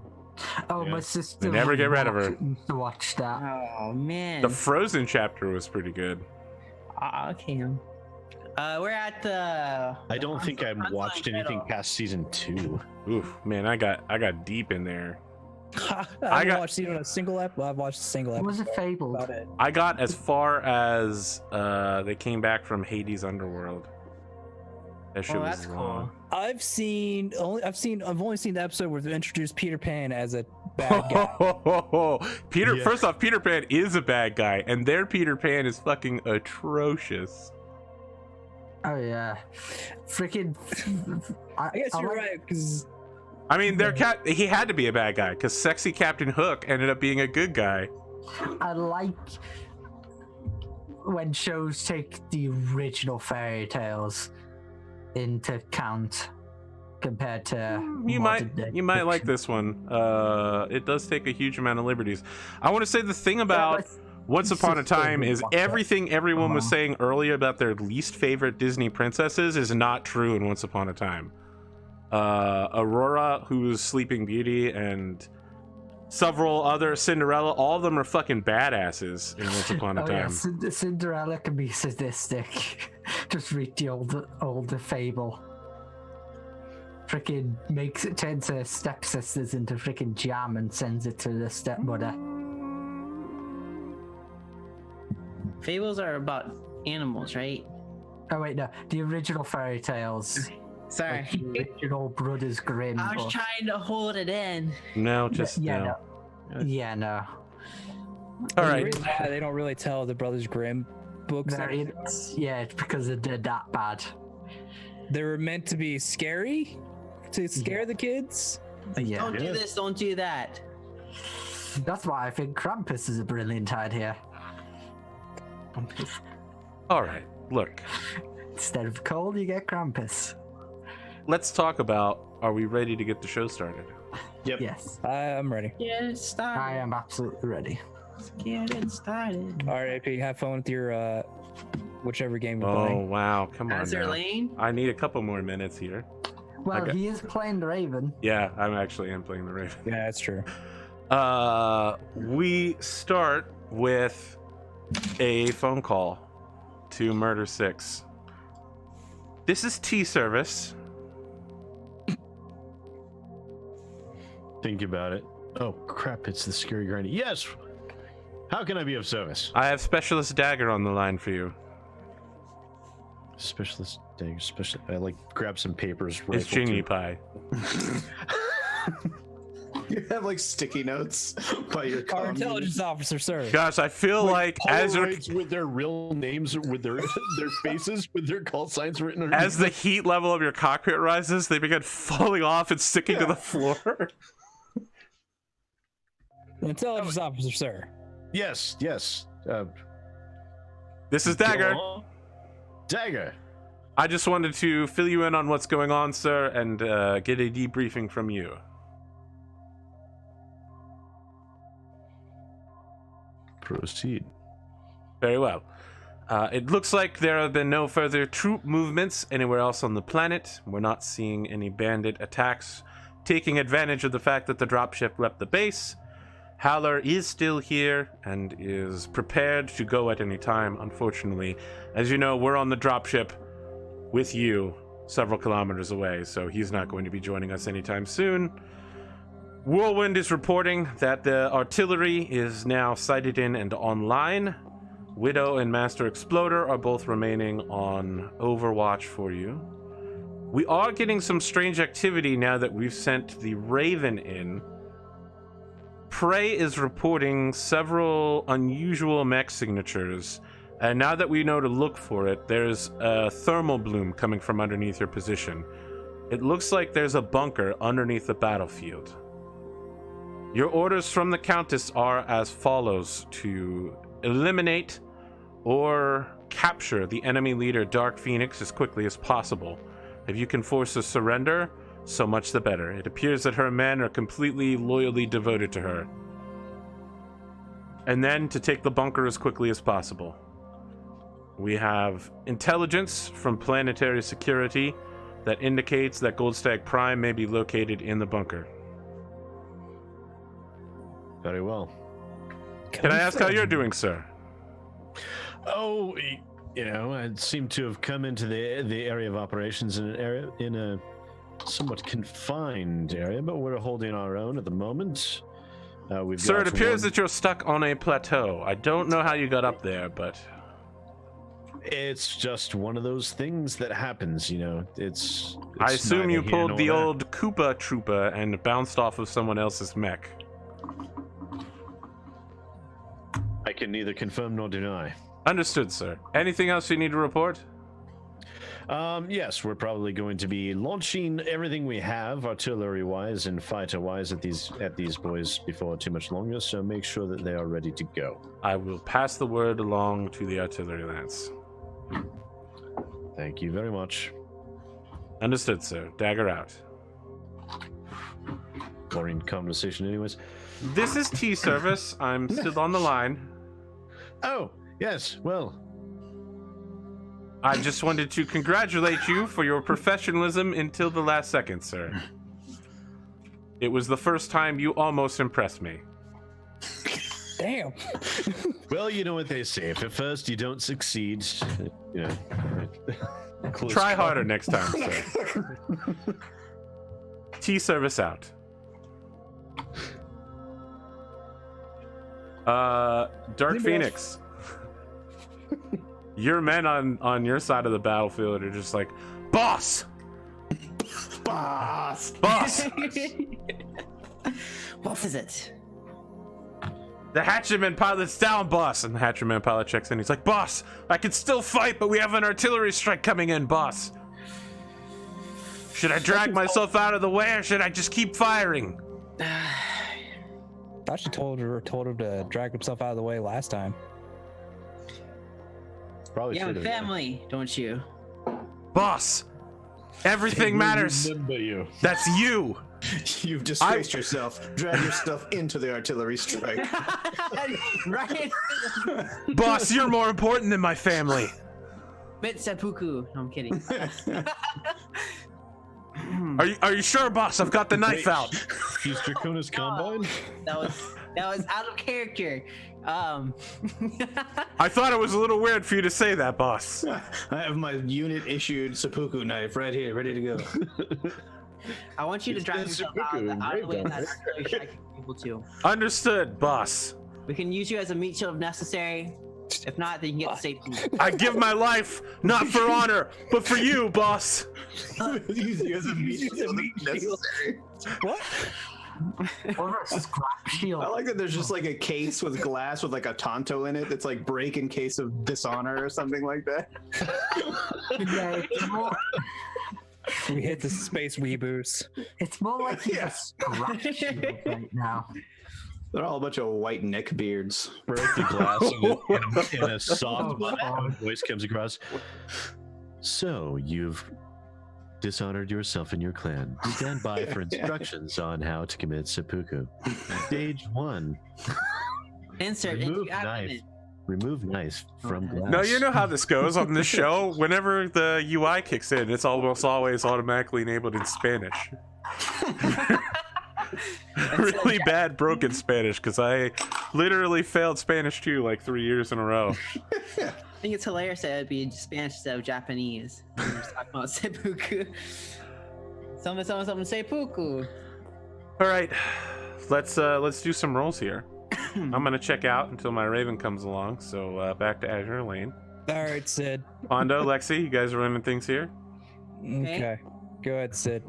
Oh, Yeah. my sister. They never get rid of her. To watch that. Oh man. The Frozen chapter was pretty good. Okay. We're at the. I don't think I've watched anything past season 2. Oof, man, I got deep in there. I I haven't got- watched even a single episode. I've watched a single What episode. was it, Fabled? About it. I got as far as they came back from Hades' underworld. That shit Oh, was that's long. cool. I've only seen the episode where they introduced Peter Pan as a bad guy. Peter. Yeah. First off, Peter Pan is a bad guy, and their Peter Pan is fucking atrocious. Oh yeah, freaking. I guess you're right, because I mean, he had to be a bad guy because sexy Captain Hook ended up being a good guy. I like when shows take the original fairy tales into account compared to You modern day might like fiction. this one. It does take a huge amount of liberties. I want to say the thing about Once it's Upon a just so Time good is watch that. everything everyone was Uh-huh. saying earlier about their least favorite Disney princesses is not true in Once Upon a Time. Aurora, who's Sleeping Beauty, and several other Cinderella. All of them are fucking badasses in Once Upon a Time. Cinderella can be sadistic. Just read the old fable. Freaking turns her stepsisters into freaking jam and sends it to the stepmother. Fables are about animals, right? Oh wait, no, the original fairy tales. Sorry. Like the original Brothers Grimm. I was book. trying to hold it in. No, just yeah, no. no. Yeah, no. All The right. reason why they don't really tell the Brothers Grimm books. It's because they're that bad. They were meant to be scary, to scare the kids. Yeah. Don't do this, don't do that. That's why I think Krampus is a brilliant idea. All right. Look, Instead of cold, you get Krampus. let's talk about, are we ready to get the show started? Yep. Yes, I'm ready. Get it I started. am absolutely ready. Get it started. All right, AP, have fun with your whichever game you're Oh, playing. wow. Come on Answer now. Lane. I need a couple more minutes here. Well, Okay. he is playing the Raven. Yeah, I am playing the Raven. Yeah, that's true. We start with a phone call to Murder 6. This is T Service. Think about it. Oh crap! It's the scary granny. Yes. How can I be of service? I have Specialist Dagger on the line for you. Specialist dagger. Special. I like grab some papers. It's rifle Genie to- Pie. You have like sticky notes by your Our comm intelligence units. officer, sir. Gosh, I feel like as Polaroids with their real names, with their faces, with their call signs written on. as the heat level of your cockpit rises, they begin falling off and sticking to the floor. Intelligence officer, sir. Yes. This is Dagger. Dagger. I just wanted to fill you in on what's going on, sir, and get a debriefing from you. Proceed. Very well. It looks like there have been no further troop movements anywhere else on the planet. We're not seeing any bandit attacks taking advantage of the fact that the dropship left the base. Howler is still here and is prepared to go at any time, unfortunately. As you know, we're on the dropship with you several kilometers away, so he's not going to be joining us anytime soon. Whirlwind is reporting that the artillery is now sighted in and online. Widow and Master Exploder are both remaining on Overwatch for you. We are getting some strange activity now that we've sent the Raven in. Prey is reporting several unusual mech signatures, and now that we know to look for it, there's a thermal bloom coming from underneath your position. It looks like there's a bunker underneath the battlefield. Your orders from the Countess are as follows: to eliminate or capture the enemy leader Dark Phoenix as quickly as possible. If you can force a surrender, so much the better. It appears that her men are completely loyally devoted to her. And then to take the bunker as quickly as possible. We have intelligence from Planetary Security that indicates that Goldstag Prime may be located in the bunker. Very well. Can I ask how you're doing, sir? Oh, I seem to have come into the area of operations in a somewhat confined area, but we're holding our own at the moment. We've Sir, got it appears one- that you're stuck on a plateau. I don't know how you got up there, but It's just one of those things that happens, it's I assume neither you here pulled nor the there. old Koopa Troopa and bounced off of someone else's mech. I can neither confirm nor deny. Understood, sir. Anything else you need to report? Yes, we're probably going to be launching everything we have, artillery-wise and fighter-wise, at these boys before too much longer. So make sure that they are ready to go. I will pass the word along to the artillery lance. Thank you very much. Understood, sir. Dagger out. Boring conversation, anyways. This is T service. I'm still on the line. Oh, yes. Well, I just wanted to congratulate you for your professionalism until the last second, sir. It was the first time you almost impressed me. Damn. Well, you know what they say. If at first you don't succeed, you know. Try harder next time, sir. Tea service out. Dark Phoenix. Your men on your side of the battlefield are just like, boss! Boss! Boss! What is it? The Hatchetman pilot's down, boss! And the Hatchetman pilot checks in. He's like, boss, I can still fight, but we have an artillery strike coming in, boss. Should I drag myself out of the way, or should I just keep firing? I should told him to drag himself out of the way last time. Probably You have should a have. family, don't you? Boss, everything matters. That's you. You've disgraced yourself. Drag your stuff into the artillery strike. Right? Boss, you're more important than my family. Bit seppuku. No, I'm kidding. Are you sure, boss? I've got the knife out. He's Draconis Combine? That was out of character. I thought it was a little weird for you to say that, boss. I have my unit-issued seppuku knife right here, ready to go. I want you to drive yourself out of the way that artillery strike people too. Understood, boss. We can use you as a meat shield if necessary. If not, then you can get the safety. I give my life, not for honor, but for you, boss. Use you as a meat shield if necessary. What? Or a scrap shield. I like that there's just like a case with glass with like a Tonto in it that's like break in case of dishonor or something like that. Yeah, We hit the space weeboos. it's more like he's a scrap shield right now. They're all a bunch of white neck beards. Break the glass and a soft Oh, voice comes across. So, you've dishonored yourself and your clan. Stand by for instructions on how to commit seppuku. Stage 1. Insert Remove into knife. abdomen. Remove knife from glass. No, you know how this goes on this show. Whenever the UI kicks in, it's almost always automatically enabled in Spanish. Really bad broken Spanish, because I literally failed Spanish too like 3 years in a row. I think it's hilarious that it'd be Spanish instead of Japanese. We're just talking about seppuku. Something seppuku. All right, let's do some rolls here. I'm gonna check out until my Raven comes along. So back to Azure Lane. All right, Sid. Pondo, Lexi, you guys are running things here. Okay. Go ahead, Sid.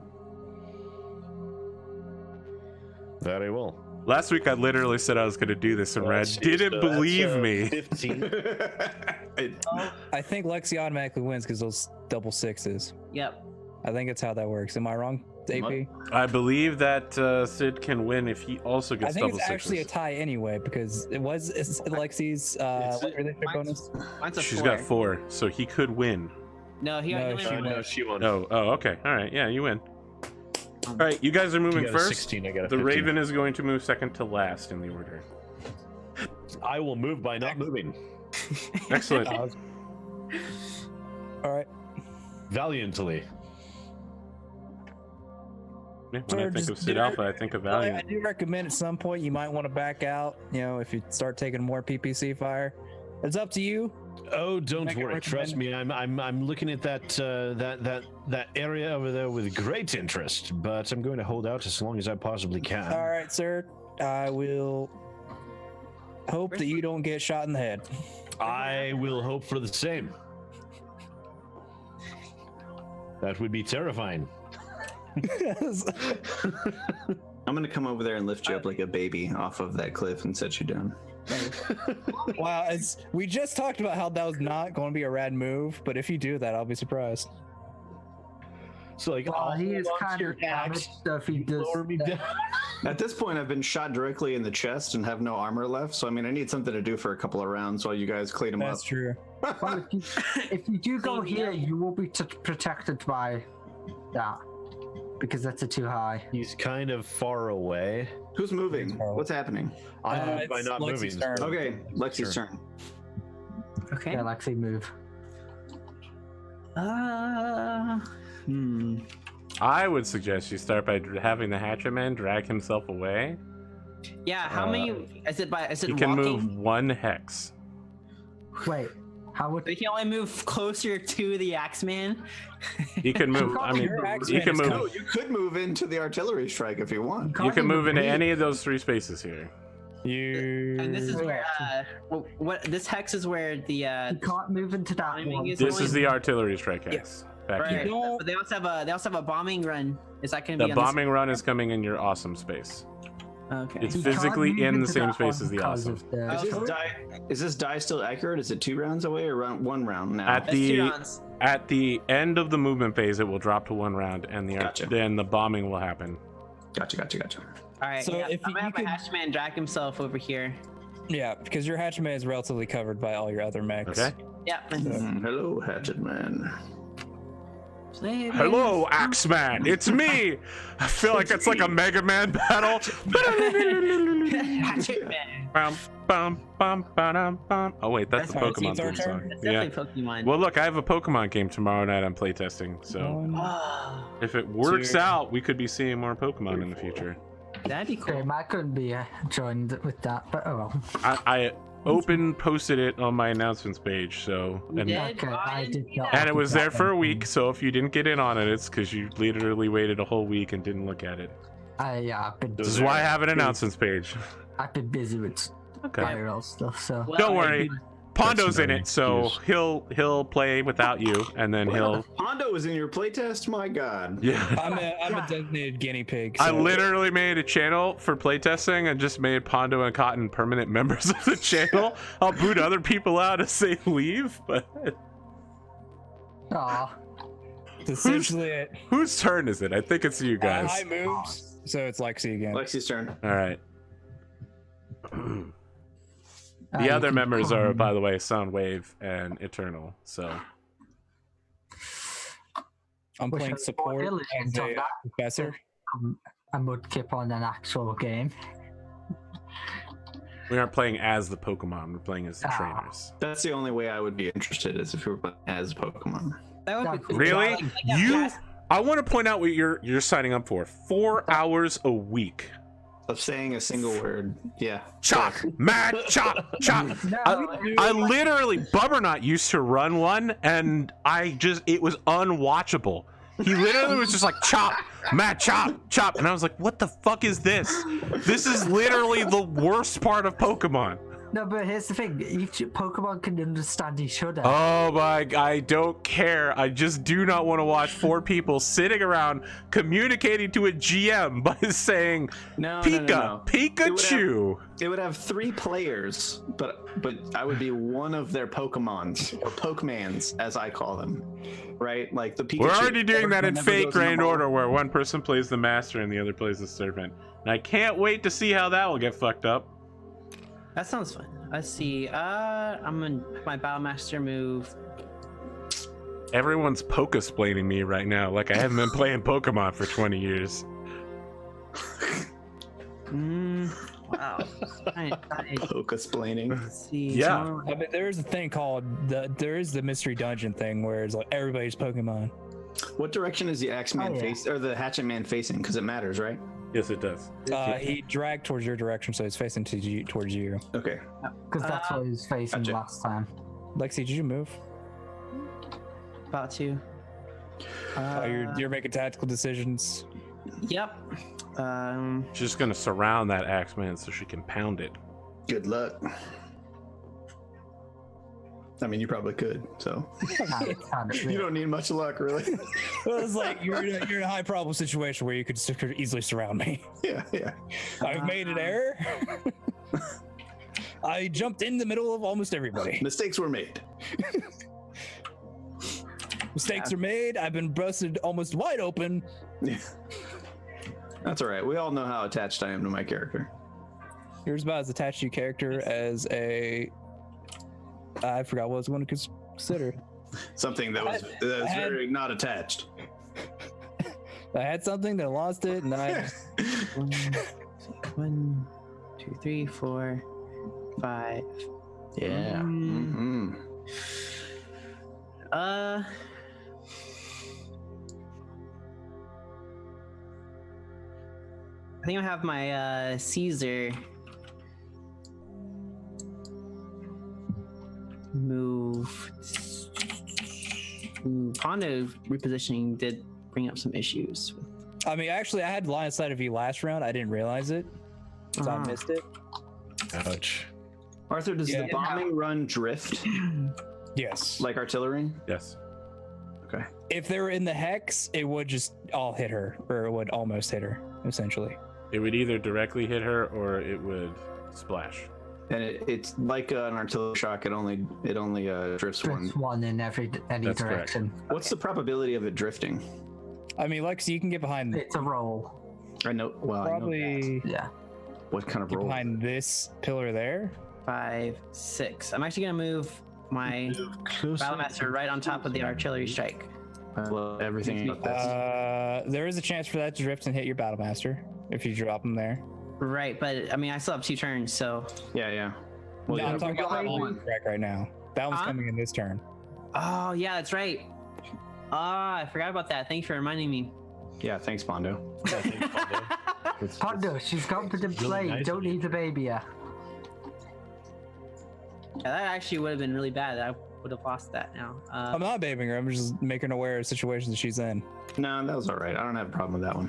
Very well. Last week I literally said I was gonna do this, and Red didn't believe me. 15. I think Lexi automatically wins because those double sixes. Yep. I think it's how that works. Am I wrong, AP? I believe that Sid can win if he also I gets think double it's sixes. actually a tie anyway because it's Lexi's. What are they for bonus? Mine's a She's 4. got 4, so he could win. No, he No, only she won. won. No, she won. Oh, okay. All right, yeah, you win. All right, you guys are moving You got a first. 16, I got a The 15. Raven is going to move second to last in the order. I will move by not moving. Excellent. All right. Valiantly. Yeah, when Sir, I think of just do SidAlpha, it. I think of I Valiant. do recommend at some point you might want to back out. You know, if you start taking more PPC fire, it's up to you. Oh, don't Make a worry. Trust me, I'm looking at that area over there with great interest. But I'm going to hold out as long as I possibly can. All right, sir. I will hope that you don't get shot in the head. I will hope for the same. That would be terrifying. I'm gonna come over there and lift you up like a baby off of that cliff and set you down. Wow, we just talked about how that was not going to be a rad move, but if you do that, I'll be surprised. So like, Well, he is hold on kind to of your axe, damaged, so if he does lower me that- down. At this point, I've been shot directly in the chest and have no armor left. So I mean, I need something to do for a couple of rounds while you guys clean them That's up. true. Well, if you do go here, you will be protected by that because that's a too high. He's kind of far away. Who's moving? What's happening? I moved by it's not Lexi's moving. turn. Okay, Lexi's turn. Okay. Yeah, Lexi, move. I would suggest you start by having the Hatchetman drag himself away. Yeah, how many? Is it He can walking? move 1 hex. Wait, how would But he can only move closer to the Axeman. He can move. I mean, Your you Axeman can is move. No, you could move into the artillery strike if you want. You can move into any of those 3 spaces here. And this is where what this hex is where the You can't move into that timing one. is This going. is the artillery strike hex. Back Right. here. But they also have a bombing run. Is that going to The be on bombing run is coming in your awesome space. This? Okay. It's You can't physically move in the into same that space one as the because awesome. of the- Is this die still accurate? Is it 2 rounds away or 1 round now? At That's 2 the rounds. at the end of the movement phase, it will drop to 1 round, and Gotcha. then the bombing will happen. Gotcha. All right. So So if I'm gonna you have my Hatchman drag himself over here. Yeah, because your Hatchman is relatively covered by all your other mechs. Okay. Yeah. Hello, Hatchet Man. Hello, Axeman. It's me. I feel like it's like a Mega Man battle. Hatchetman. Bum, bum, bum, ba-dum, bum. Oh wait, that's the That's Pokemon it's our theme turn? song. That's Yeah. definitely Pokemon. Well, look, I have a Pokemon game tomorrow night I'm playtesting, so Oh, if it works Cheers. out, we could be seeing more Pokemon in the future. that'd be cool. I couldn't be joined with that, but oh well. I open posted it on my announcements page, so You and, did? Okay, Oh, I didn't did see not. that. and it was there for a week. So if you didn't get in on it, it's because you literally waited a whole week and didn't look at it. I've been This is why I have an announcements page. I've been busy with Okay. viral stuff, so Well, Don't worry, Pondo's That's in no it, so excuse. he'll play without you, and then he'll. Pondo was in your playtest? My god. Yeah. I'm a designated guinea pig. I so- literally made a channel for playtesting and just made Pondo and Cotton permanent members of the channel. I'll boot other people out as they leave, but aw, That's essentially it. whose turn is it? I think it's you guys. I moved, so it's Lexi again. Lexi's turn. All right. The you other can members are, come- by the way, Soundwave and Eternal. So I'm Wish I playing was support more diligent as on a that. professor. a Mudkip on an actual game. we aren't playing as the Pokemon. We're playing as the Ah. trainers. That's the only way I would be interested is if you were playing as Pokemon. That would be That's cool. Really? Like, yeah, You? yes. I want to point out what you're signing up for. 4 hours a week. Of saying a single word. Yeah. Chop, mad, chop, chop. I literally, Bubbernut used to run one, and it was unwatchable. He literally was just like, chop, mad, chop, chop. And I was like, what the fuck is this? This is literally the worst part of Pokemon. No, but here's the thing: each Pokemon can understand each other. Oh my, I don't care. I just do not want to watch 4 people sitting around communicating to a GM by saying, No, Pika, Pikachu. It would have 3 players, but I would be one of their Pokemons, or Pokemans, as I call them. Right? Like the Pikachu. We're already doing that in Whenever fake goes in the Grand ball. Order where one person plays the master and the other plays the servant. And I can't wait to see how that will get fucked up. That sounds fun. Let's see. I'm gonna my Battlemaster move. Everyone's Poke-splaining me right now, like I haven't been playing Pokemon for 20 years. Wow. Poke-splaining. Let's see. Yeah. So- I mean, there's a thing called there is the mystery dungeon thing where it's like everybody's Pokemon. What direction is the Axeman Oh, yeah. face or the Hatchet Man facing? Because it matters, right? Yes, it does. He dragged towards your direction, so he's facing towards you. Okay. Because that's what he was facing Gotcha. last time. Lexi, did you move? About to. You're making tactical decisions. Yep. She's just gonna surround that Axeman so she can pound it. Good luck. I mean, you probably could. So you don't need much luck, really. Well, it's like you're in a high problem situation where you could easily surround me. Yeah. I've made an error. I jumped in the middle of almost everybody. Mistakes were made. Mistakes are made. I've been busted almost wide open. Yeah. That's all right. We all know how attached I am to my character. You're about as attached to your character as a. I forgot what I was going to consider. Something that was very not attached. I had something, then I lost it, and I. 1, 2, 3, 4, 5. Yeah. Mm. Mm-hmm. think I have my Caesar move. Pondo repositioning did bring up some issues. I mean, actually, I had line of sight of you last round. I didn't realize it, so I missed it. Ouch. Arthur, does the bombing run drift Yes. like artillery? Yes. Okay. If they were in the hex, it would just all hit her, or it would almost hit her, essentially. It would either directly hit her or it would splash. And it's like an artillery shock. It only drifts one. Drifts one in any That's correct. direction. What's the probability of it drifting? I mean, Lexi, you can get behind. It's a roll. I know. Well, I know Probably Yeah. that. What kind of get roll? behind this pillar there. 5, 6. I'm actually gonna move my Battlemaster right on top of the artillery strike. I love everything about this. There is a chance for that to drift and hit your Battlemaster if you drop him there. Right, but I mean, I still have 2 turns, so. Yeah. Well, No, yeah, I'm talking we about got that one. one track right now. That one's Huh? coming in this turn. Oh yeah, that's right. I forgot about that. Thanks for reminding me. Yeah, thanks, Pondo. Pondo, she's competent play. nice Don't of you. need the baby. Yeah, that actually would have been really bad. I would have lost that now. I'm not babying her. I'm just making her aware of situations she's in. No, that was all right. I don't have a problem with that one.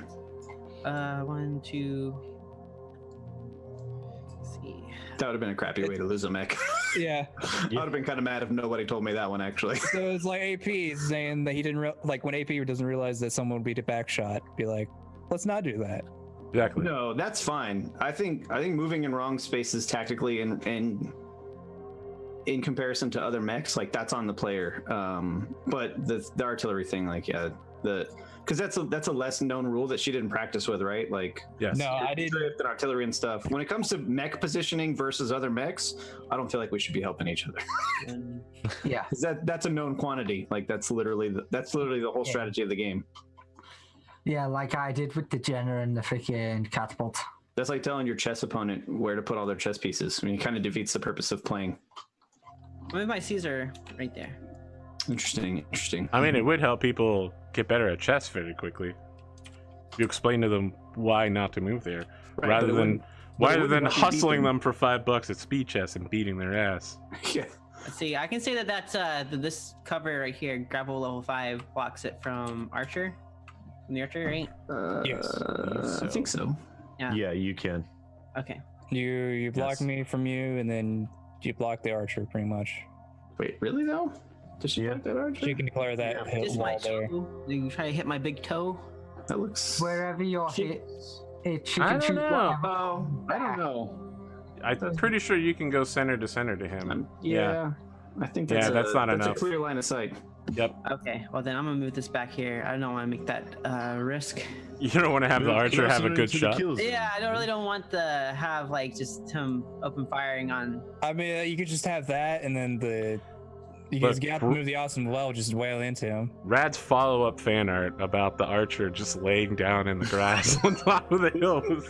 1, 2. Let's see. That would have been a crappy way to lose a mech. Yeah. I would have been kind of mad if nobody told me that one, actually. So it's like AP saying that he didn't like when AP doesn't realize that someone would beat a back shot. Be like, let's not do that. Exactly. No, that's fine. I think moving in wrong spaces tactically and in comparison to other mechs, like that's on the player. But the artillery thing, like because that's a less known rule that she didn't practice with, right? Like Yes. No, I didn't. drift and artillery and stuff. When it comes to mech positioning versus other mechs, I don't feel like we should be helping each other. Yeah. 'Cause that's a known quantity. Like that's literally the whole strategy of the game. Yeah, like I did with the Jenner and the freaking catapult. That's like telling your chess opponent where to put all their chess pieces. I mean, it kind of defeats the purpose of playing. Move my Caesar right there. Interesting. I mean, it would help people get better at chess very quickly. You explain to them why not to move there, Right, rather but it than wouldn't- but it wouldn't let you beat hustling them. them for $5 at speed chess and beating their ass. Yeah. Let's see. I can say that that's this cover right here, grapple level 5, blocks it from Archer. From the Archer, right? Yes. I think so. Yeah, you can. Okay. You block Yes. me from you, and then you block the archer pretty much. Wait, really though? Does she Yeah. like that archer? She can declare that hit Just my wall there. toe. You try to hit my big toe. That looks. Wherever you're hit, she I can don't shoot know. whatever. Oh, I don't know. I'm pretty sure you can go center to center to him. Yeah. I think Yeah, that's that's not that's enough. a clear line of sight. Yep. Okay. Well, then I'm gonna move this back here. I don't want to make that risk. You don't want to have the archer have a good shot. Yeah, I don't really want to have like just him open firing on. I mean, you could just have that, and then you Look, guys get to move the awesome well, just wail into him. Rad's follow-up fan art about the archer just laying down in the grass on top of the hill was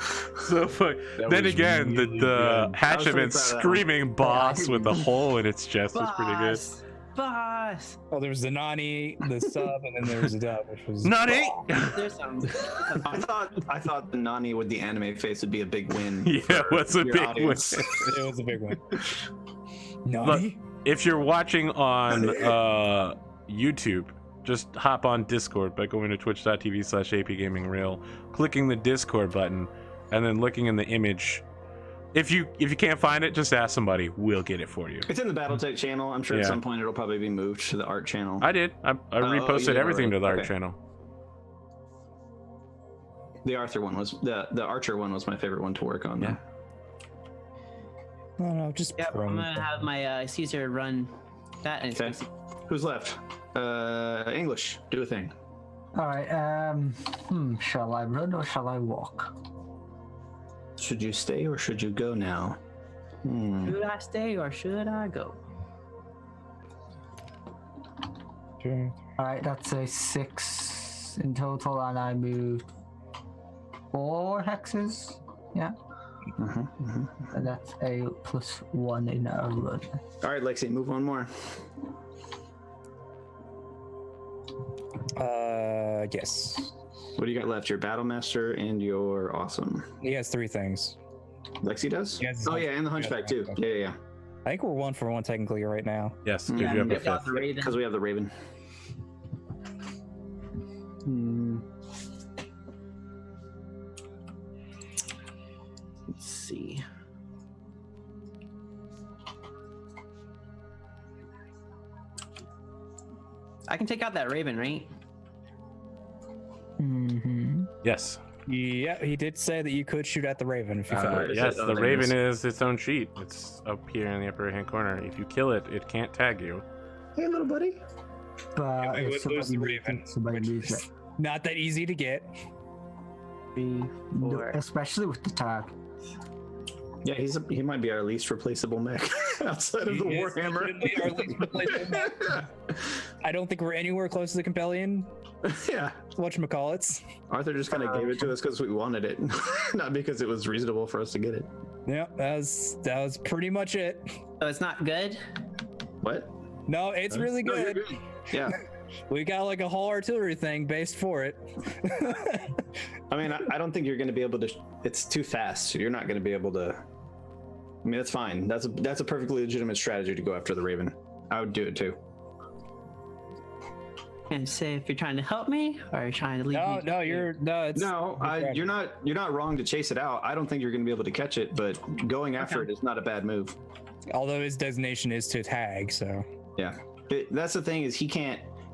so funny. Then was again, really the I was hatchman really proud of that one. screaming boss with a hole in its chest was pretty good. Boss. Well, there was the Nani, the sub, and then there was the dub, which was Nani! There's some. I thought the Nani with the anime face would be a big win. Yeah, for what's a your big audience. win? It was a big one. Nani? If you're watching on YouTube, just hop on Discord by going to twitch.tv/APGamingREAL, clicking the Discord button, and then looking in the image. If you can't find it, just ask somebody. We'll get it for you. It's in the Battletech channel. I'm sure at Yeah. some point it'll probably be moved to the art channel. I did. I reposted you did everything already. to the art Okay. channel. The Arthur one was the Archer one was my favorite one to work on. Yeah. No, just Yep, I'm gonna have my Caesar run that. And Okay. Who's left? English. Do a thing. All right. Shall I run or shall I walk? Should you stay or should you go now? Should I stay or should I go? Sure. All right, that's a 6 in total, and I moved 4 hexes. Yeah, and that's a +1 in a run. All right, Lexi, move one more. Yes. What do you got left? Your Battlemaster and your Awesome. He has 3 things. Lexi does? Yes. Oh, yeah, and the Hunchback, too. Yeah. I think we're 1 for 1 technically right now. Yes, because you have the Yeah, 5th. the Raven. Because we have the Raven. Let's see. I can take out that Raven, right? Mm-hmm. Yes. Yeah, he did say that you could shoot at the Raven if you found it. Yes, Oh, the there it Raven is its own sheet. It's up here in the upper right hand corner. If you kill it, it can't tag you. Hey, little buddy. But we if would lose the somebody Raven, loses, somebody which loses is it. not that easy to get. 3, 4. Especially with the tag. Yeah, he might be our least replaceable mech outside of the He is Warhammer. definitely our least replaceable mech. I don't think we're anywhere close to the Compellion. Yeah. Whatchamacallits. Arthur just kind of gave it to us because we wanted it, not because it was reasonable for us to get it. Yeah, that was pretty much it. So it's not good? What? No, it's really No, you're good. Yeah. We got like a whole artillery thing based for it. I mean, I don't think you're going to be able to. It's too fast. So you're not going to be able to. I mean, that's fine. That's a perfectly legitimate strategy to go after the Raven. I would do it too. And say if you're trying to help me or you're trying to leave me. It's You're not wrong to chase it out. I don't think you're going to be able to catch it, but going after Okay. it is not a bad move. Although his designation is to tag, so Yeah, but that's the thing is he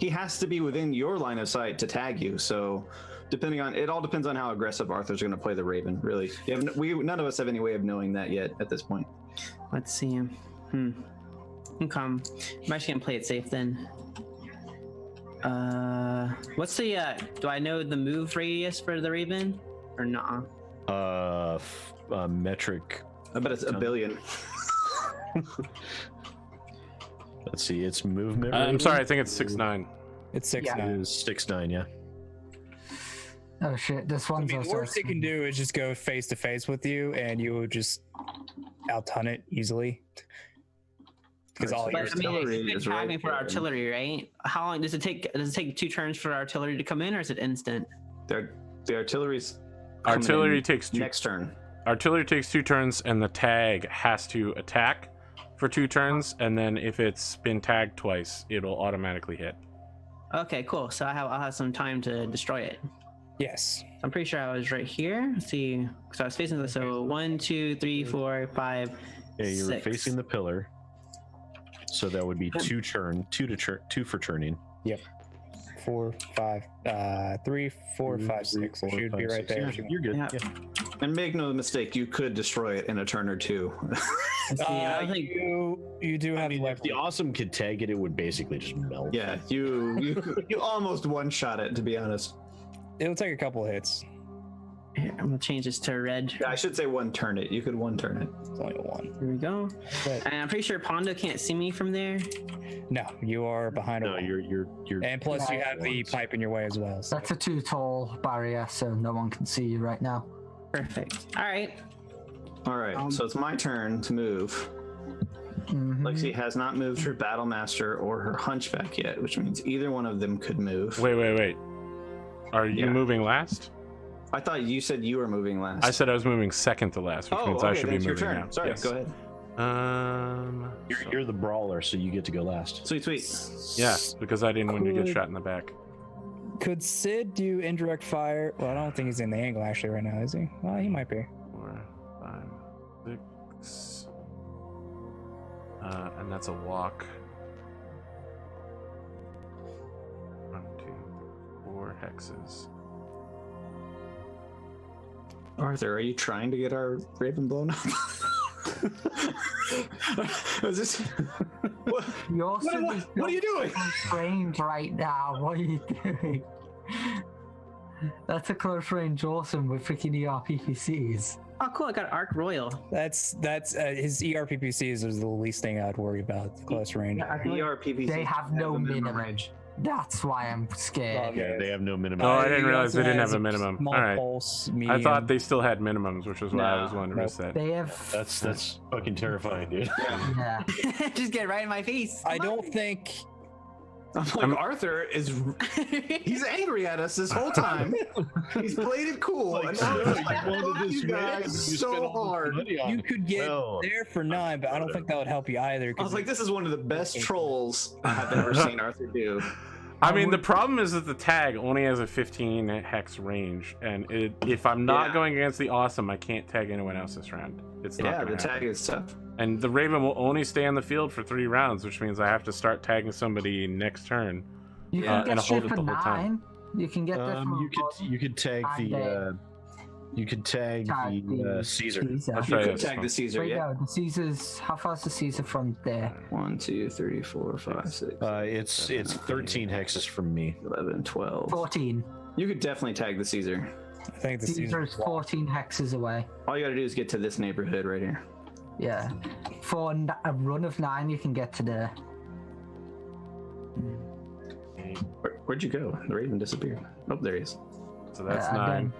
has to be within your line of sight to tag you. So it all depends on how aggressive Arthur's going to play the Raven. Really, none of us have any way of knowing that yet at this point. Let's see him. Okay. I'm actually gonna play it safe then. What's the do I know the move radius for the Raven or not? Metric. I bet it's a billion. Let's see, its movement. I'm rate sorry, I think it's 6'9". it's 6'9". Yeah. is 6'9". Yeah. Oh shit, this I one's mean, the also. worst he can do is just go face to face with you, and you would just out-ton it easily. Because all Alright, But so I you're mean, artillery it's is right tagging for there. artillery, right? How long does it take? Does it take 2 turns for artillery to come in, or is it instant? The artillery's Artillery coming takes in 2. next turn. Artillery takes 2 turns, and the tag has to attack for 2 turns, and then if it's been tagged twice, it'll automatically hit. Okay, cool. So I'll have some time to destroy it. yes. I'm pretty sure I was right here. Let's see. So I was facing this. So 1, 2, 3, 4, 5. Yeah, you're 6. facing the pillar. So that would be 2 for turning. 4, 5, 3, 4, 5, 6. It should be right there. Yeah, you're good. Yeah. Yeah. And make no mistake, you could destroy it in a turn or 2. Let's see, I don't think You do have I mean, if left. the awesome could tag it, it would basically just melt. Yeah, you almost one-shot it, to be honest. It'll take a couple of hits. here, I'm gonna change this to red. Yeah, I should say one-turn it. You could one-turn it. It's only a 1. Here we go. But And I'm pretty sure Pondo can't see me from there. no, you are behind a No, wall. you're. And plus, you have the pipe in your way as well. So. That's a too tall barrier, so no one can see you right now. Perfect. All right. All right, so it's my turn to move. Mhm. Lexi has not moved her Battlemaster or her Hunchback yet, which means either one of them could move. Wait. Are you Yeah. moving last? I thought you said you were moving last. I said I was moving second to last, which means I should then be it's moving your turn. now. Sorry, Yes. go ahead. You're the brawler, so you get to go last. Sweet. Yeah, because I didn't want you to get Could- shot in the back. Could Sid do indirect fire? Well, I don't think he's in the angle actually right now, is he? Well, he might be. 4, 5, 6. And that's a walk. 1, 2, 4 hexes. Arthur, are you trying to get our Raven blown up? Is this... You're what are you doing? constrained right now. What are you doing? That's a close range awesome with freaking ERPPCs. Oh, cool. I got Arc Royal. That's his ERPPCs is the least thing I'd worry about. Close range. ERPPC They have no a minimum. range. That's why I'm scared. Yeah, they have no minimum. Oh, I didn't He realize they also didn't has have a minimum. Small All right. pulse, I medium. thought they still had minimums, which is why I was No. wondering Nope. that. They have. That's fucking terrifying, dude. Yeah. Just get right in my face. I don't think. I'm like, Arthur he's angry at us this whole time. He's played it cool. Like, and now he's like, you wanted fuck this you man, guys you spent so all this hard. money on You it. could get Well, there for 9, but I don't think that would help you either. I was like, this is one of the best trolls I have ever seen Arthur do. I mean, the problem is that the tag only has a 15 hex range, and if I'm not going against the awesome, I can't tag anyone else this round. It's not gonna the tag happen. is tough. And the Raven will only stay on the field for 3 rounds, which means I have to start tagging somebody next turn. You and can get hold shit it for the whole time. 9. You can get this from you could tag the Caesar. Let's You try could this tag one. the Caesar, Wait, yeah. no, the Caesar's. How far is the Caesar from there? 1, 2, 3, 4, 5, 6, It's 13 hexes from me. 11, 12. 14. You could definitely tag the Caesar. I think the Caesar season is 14 hexes away. All you gotta do is get to this neighborhood right here. Yeah. For a run of 9, you can get to there. Where'd you go? The Raven disappeared. Oh, there he is. So that's and 9. then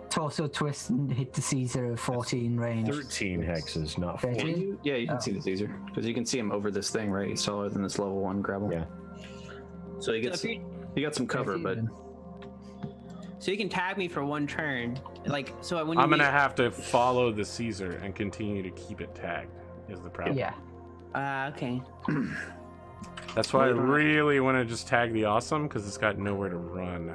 torso twist and hit the Caesar at 14 range. 13 hexes, not 13? 14. Yeah, you can see the Caesar because you can see him over this thing, right? He's taller than this level 1 gravel. Yeah. So he gets he got some cover, but So you can tag me for 1 turn. Like, so when you I'm gonna have to follow the Caesar and continue to keep it tagged. Is the problem? Yeah. okay. That's why I really want to just tag the awesome because it's got nowhere to run.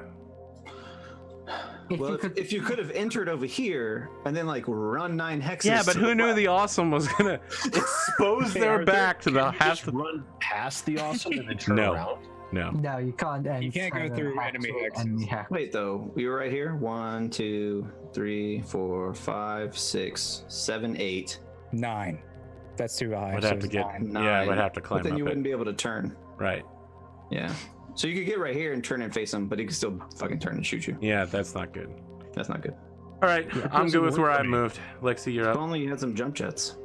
If you could have entered over here and then like run 9 hexes. Yeah, but to who the knew left. the awesome was gonna expose Hey, their Arthur, back to the can you half? just run past the awesome and then turn No. around? No. No, you can't. You can't go through enemy hexes. Wait though, we were right here. 1, 2, 3, 4, 5, 6, 7, 8. 9. That's too high. Would so have to it's get. 9. Yeah, would have to climb But then up you wouldn't it. be able to turn. Right. Yeah. So you could get right here and turn and face him, but he could still fucking turn and shoot you. Yeah, that's not good. That's not good. All right, I'm doesn't good with work where for I me. moved. Lexi, you're If up. only you had some jump jets.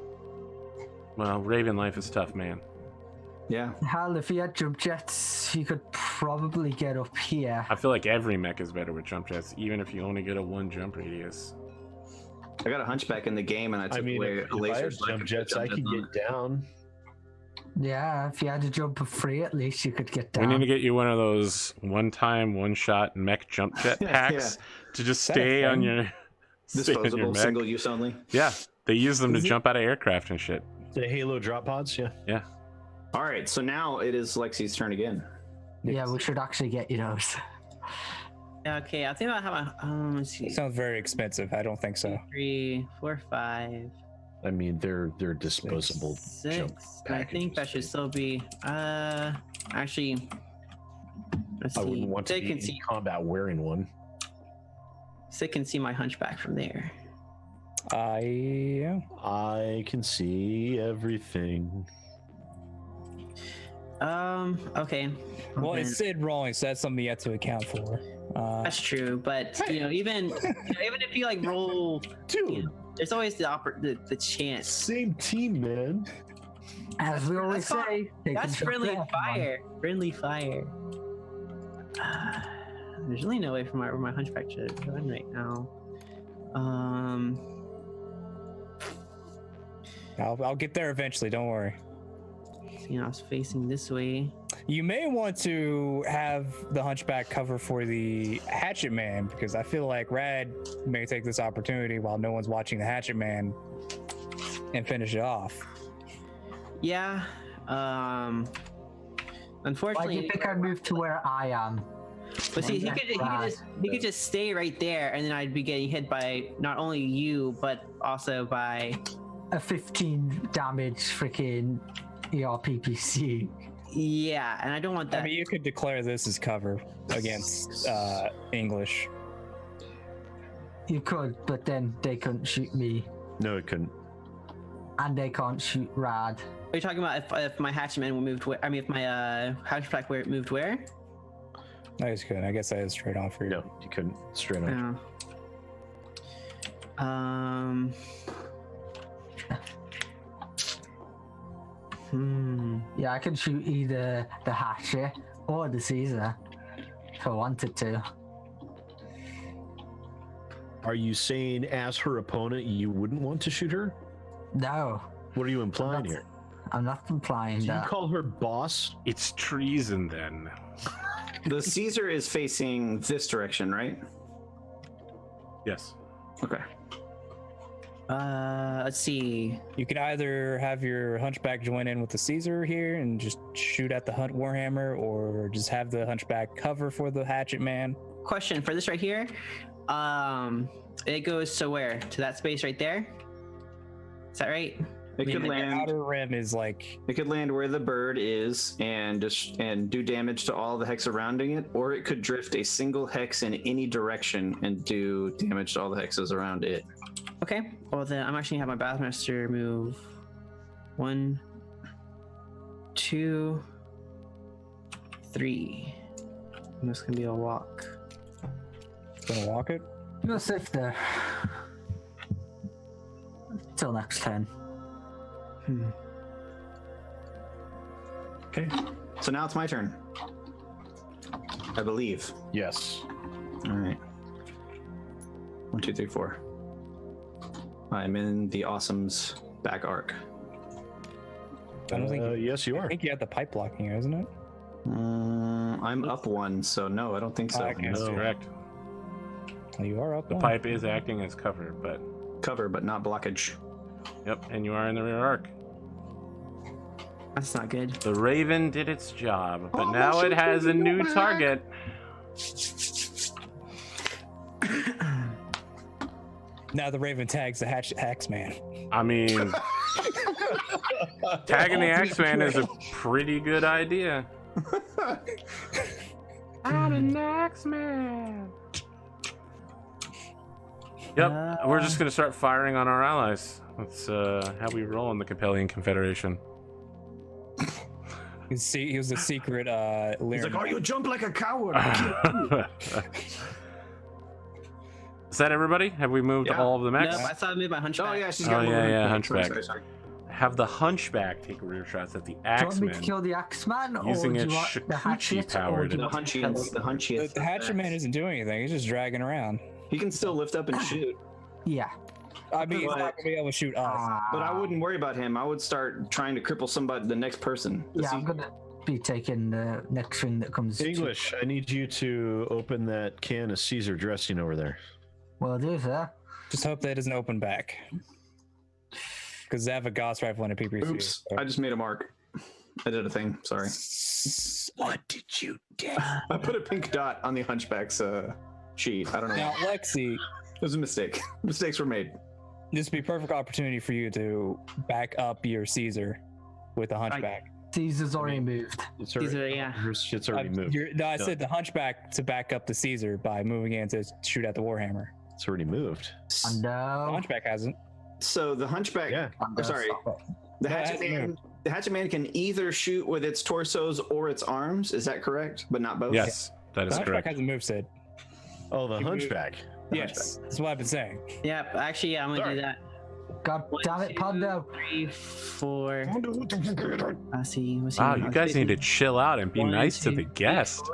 Well, Raven life is tough, man. Yeah. Hell, if you had jump jets, you could probably get up here. I feel like every mech is better with jump jets, even if you only get a 1 jump radius. I got a hunchback in the game and I took I mean, away if a I laser. had so jump could jets, put I jump could jets on get down. Yeah, if you had a jump of 3, at least you could get We down. need to get you one of those one-time, one-shot mech jump jet packs to just Is that a stay on thing? your stay on your Disposable, mech. single use only. Yeah, they use them to jump out of aircraft and shit. The Halo drop pods, yeah. Yeah. All right, so now it is Lexi's turn again. Yeah, we should actually get you those. Okay, I think I have a. Let's see. Sounds very expensive. I don't think so. 3, 4, 5, I mean, they're disposable 6. jump I think that should packages, still be. Actually. Let's I see. wouldn't want to They be can in see. combat wearing one. They can see my hunchback from there. Yeah. I can see everything. Okay. Well, then- it's Sid rolling, so that's something you have to account for. That's true, but even even if you like roll, Dude, there's always the chance. same team, man. As we always That's say, they can That's jump friendly there, fire. Friendly fire. There's really no way for my hunchback to run right now. I'll get there eventually. Don't worry. You know, I was facing this way. You may want to have the hunchback cover for the hatchet man because I feel like Rad may take this opportunity while no one's watching the hatchet man and finish it off. Yeah. Why do Unfortunately, you think I moved to where I am? but see, he could just stay right there, and then I'd be getting hit by not only you, but also by. A 15 damage freaking ERPPC. Yeah, and I don't want that. I mean, you could declare this as cover against English. You could, but then they couldn't shoot me, No, it couldn't. and they can't shoot Rad. Are you talking about if my hatchman moved where? I mean, if my hatchback where it moved where? I just couldn't. I guess that is straight on for you. No, you couldn't. Straight on. Yeah. Yeah, I can shoot either the Hatchet or the Caesar if I wanted to. Are you saying, as her opponent, you wouldn't want to shoot her? No. What are you implying That's- here? I'm not implying Do you that. call her boss? It's treason then. The Caesar is facing this direction, right? Yes. Okay. Let's see. You could either have your hunchback join in with the Caesar here and just shoot at the hunt warhammer, or just have the hunchback cover for the hatchet man. Question for this right here. It goes to where? To that space right there? Is that right? It could The land. outer rim is like It could land where the bird is and do damage to all the hex surrounding it, or it could drift a single hex in any direction and do damage to all the hexes around it. Okay. Well, then I'm actually gonna have my Battlemechs move 1, 2, 3. And this gonna be a walk. gonna walk it. No safe there. Till next turn. Okay. So now it's my turn. I believe. Yes. All right. 1, 2, 3, 4. I'm in the Awesome's back arc. I don't think. Yes, you I are. think you have the pipe blocking, isn't it? I'm up 1, so no, I don't think so. Okay. That's correct. Well, you are up. The one. pipe is acting as cover, but Cover, but not blockage. yep, and you are in the rear arc. That's not good. The Raven did its job, but now it has a new target. Now the Raven tags the Axe Man. I mean, tagging the Axeman is a pretty good idea. I'm an Axeman. Yep, we're just gonna start firing on our allies. That's how we roll in the Capellian Confederation. He was a secret He's like, oh, you jump like a coward. Is that everybody? Have we moved Yeah. all of the mechs? Nope, I saw it move by Hunchback. Oh yeah, she's Oh, got yeah, one. Hunchback. Sorry. Have the Hunchback take rear shots at the Do you want me to Axeman. kill the Axeman, or using do its you want the Shikuchi hatchet, power or do to- you The want Hunchians. The Hunchians. The Hatchet Man isn't doing anything. He's just dragging around. He can still lift up and shoot, Yeah. I mean, he's But- not gonna be able to shoot us. but I wouldn't worry about him. I would start trying to cripple somebody, the next person. Yeah, I'm gonna be taking the next thing that comes. English, I need you to open that can of Caesar dressing over there. Will do, sir. Just hope that doesn't open back. Because they have a Gauss rifle and a PPC. Oops, I just made a mark. I did a thing. Sorry. What did you do? I put a pink dot on the Hunchback's sheet. I don't know. Now, Lexi, It was a mistake. Mistakes were made. this would be a perfect opportunity for you to back up your Caesar with a Hunchback. Caesar's already moved. It's already, Caesar, yeah. her shit's already moved. I said the Hunchback to back up the Caesar by moving in to shoot at the Warhammer. It's already moved. And The Hunchback hasn't. So the Hunchback. Yeah. I'm sorry. The No, it Hatchet hasn't Man. moved. The Hatchet Man can either shoot with its torsos or its arms. Is that correct? But not both. Yes, that The is Hunchback correct. hasn't moved, Sid. Oh, the You moved. hunchback. Yes, that's what I've been saying. Yep, actually, yeah, I'm gonna Sorry. do that. God damn it, Pondo. 3, 4. Let's see. Wow, you guys need to chill out and be nice to the guest.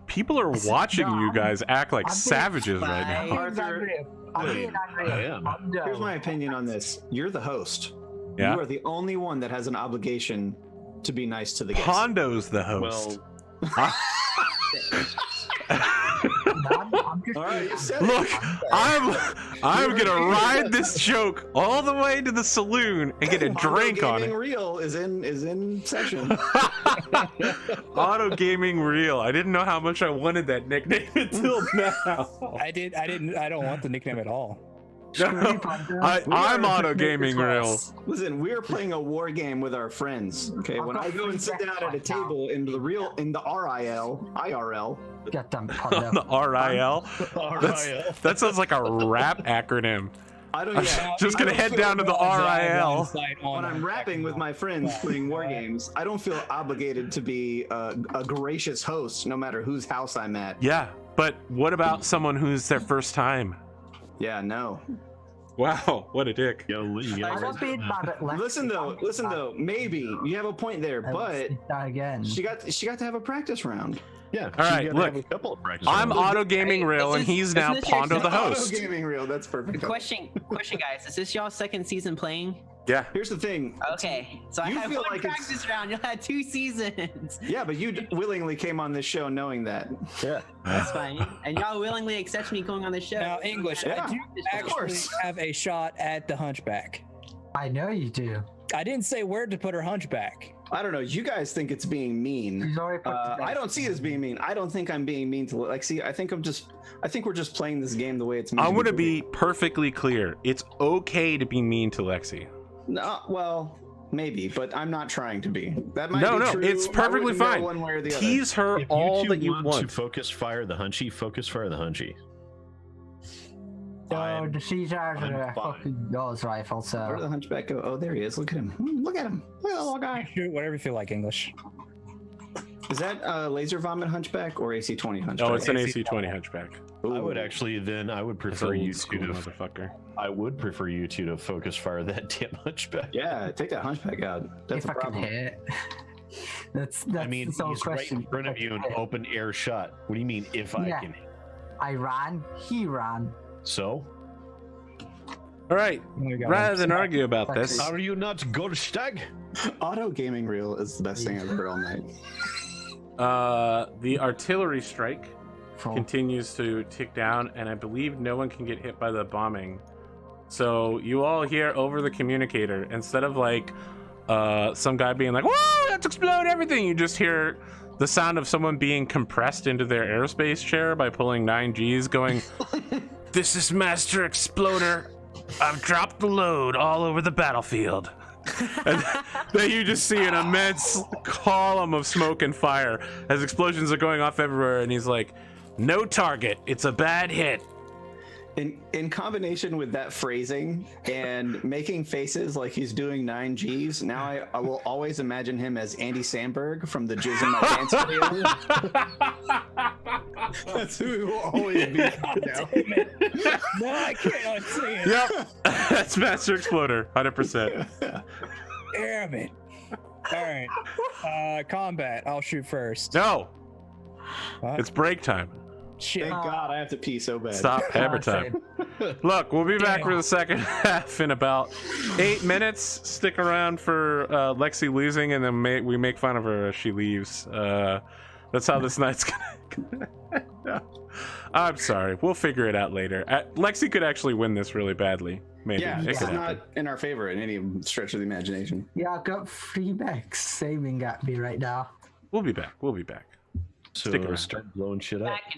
People are watching you guys act like I'm being- savages right now. Arthur, I'm being angry. I am. Pondo. here's my opinion on this. You're the host. Yeah? You are the only one that has an obligation to be nice to the guest. Pondo's the host. Well, I'm just All right, you said it. Look, I'm gonna ride this joke all the way to the saloon and get a drink on it. APGamingREAL is in session. Auto Gaming Real. I didn't know how much I wanted that nickname until now. I don't want the nickname at all. I'm Auto Gaming Real. Listen, we're playing a war game with our friends. Okay, I've when got I go and sit down at a table in the IRL, God damn it, The Pondo. RIL. That sounds like a rap acronym. I don't. I'm Yeah, just gonna I don't head feel- down to the RIL. When I'm rapping with my friends playing war games, I don't feel obligated to be a gracious host, no matter whose house I'm at. Yeah, but what about someone who's their first time? Yeah, no. Wow, what a dick. you I'm not being mad at Lexi. Listen though, maybe you have a point there, but That again. she got to have a practice round. Yeah. All right, you gotta look, have a couple of practice I'm rounds. Auto Gaming Real, and he's now Isn't this your Pondo the second- host. Auto Gaming Real, that's perfect. Question, guys. Is this y'all second season playing Yeah. Here's the thing. Okay, so I You have feel one like it's- practice round. You'll have 2 seasons. Yeah, but you willingly came on this show knowing that. Yeah. That's fine. And y'all willingly accept me going on the show. Now, English, Yeah, I do of actually course. have a shot at the Hunchback. I know you do. I didn't say where to put her Hunchback. I don't know. You guys think it's being mean. He's already put together. I don't see it as being mean. I don't think I'm being mean to Lexi. I think we're just playing this game the way it's meant. I want to be perfectly clear. It's okay to be mean to Lexi. No, well, maybe, but I'm not trying to be. That might No, be no, true. it's I perfectly wouldn't know fine. One way or the other. Tease her If all you that you to want. focus fire the Hunchy. So I'm- the Siege are I'm a fine. fucking Gauss rifle, Where did the so Hunchback go? Oh, there he is. Look at him. Look at him. Look at that little guy. Shoot whatever you feel like, English. Is that Laser Vomit Hunchback or AC-20 Hunchback? Oh, it's an AC-20. AC-20 Hunchback. I would actually then I would prefer you School two to motherfucker. I would prefer you two to focus fire that damn Hunchback. Yeah, take that Hunchback out. That's if a I could problem. hit. That's I mean, the sole he's question. right in front of you, an open air shot. What do you mean if I Yeah. can? I ran, he ran. So All right. We got Rather one. than argue about this, are you not Goldstag? Auto Gaming Reel is the best thing I've heard all night. the artillery strike Full. continues to tick down, and I believe no one can get hit by the bombing. So you all hear over the communicator, instead of like some guy being like, "Whoa, let's explode everything," you just hear the sound of someone being compressed into their aerospace chair by pulling 9Gs, going, "This is Master Exploder. I've dropped the load all over the battlefield." And then you just see an immense column of smoke and fire as explosions are going off everywhere, and he's like, "No target. It's a bad hit." In combination with that phrasing and making faces like he's doing 9Gs, now I will always imagine him as Andy Samberg from the Jizz in My Pants video. That's who he will always be. Now. No, I can't unsee it. Yep. That's Master Exploder, 100%. Damn it. All right. Combat. I'll shoot first. No, What? it's break time. Shit. Thank God I have to pee so bad. Stop hammer time. Look, we'll be back for the second half in about 8 minutes. Stick around for Lexi losing, and then we make fun of her as she leaves. That's how this night's gonna. I'm sorry. We'll figure it out later. Lexi could actually win this really badly. Maybe. Yeah, It it's could happen. not in our favor in any stretch of the imagination. Yeah, I've got 3 mechs aiming at me right now. We'll be back. We'll be back. So Stick around. start blowing shit up. Back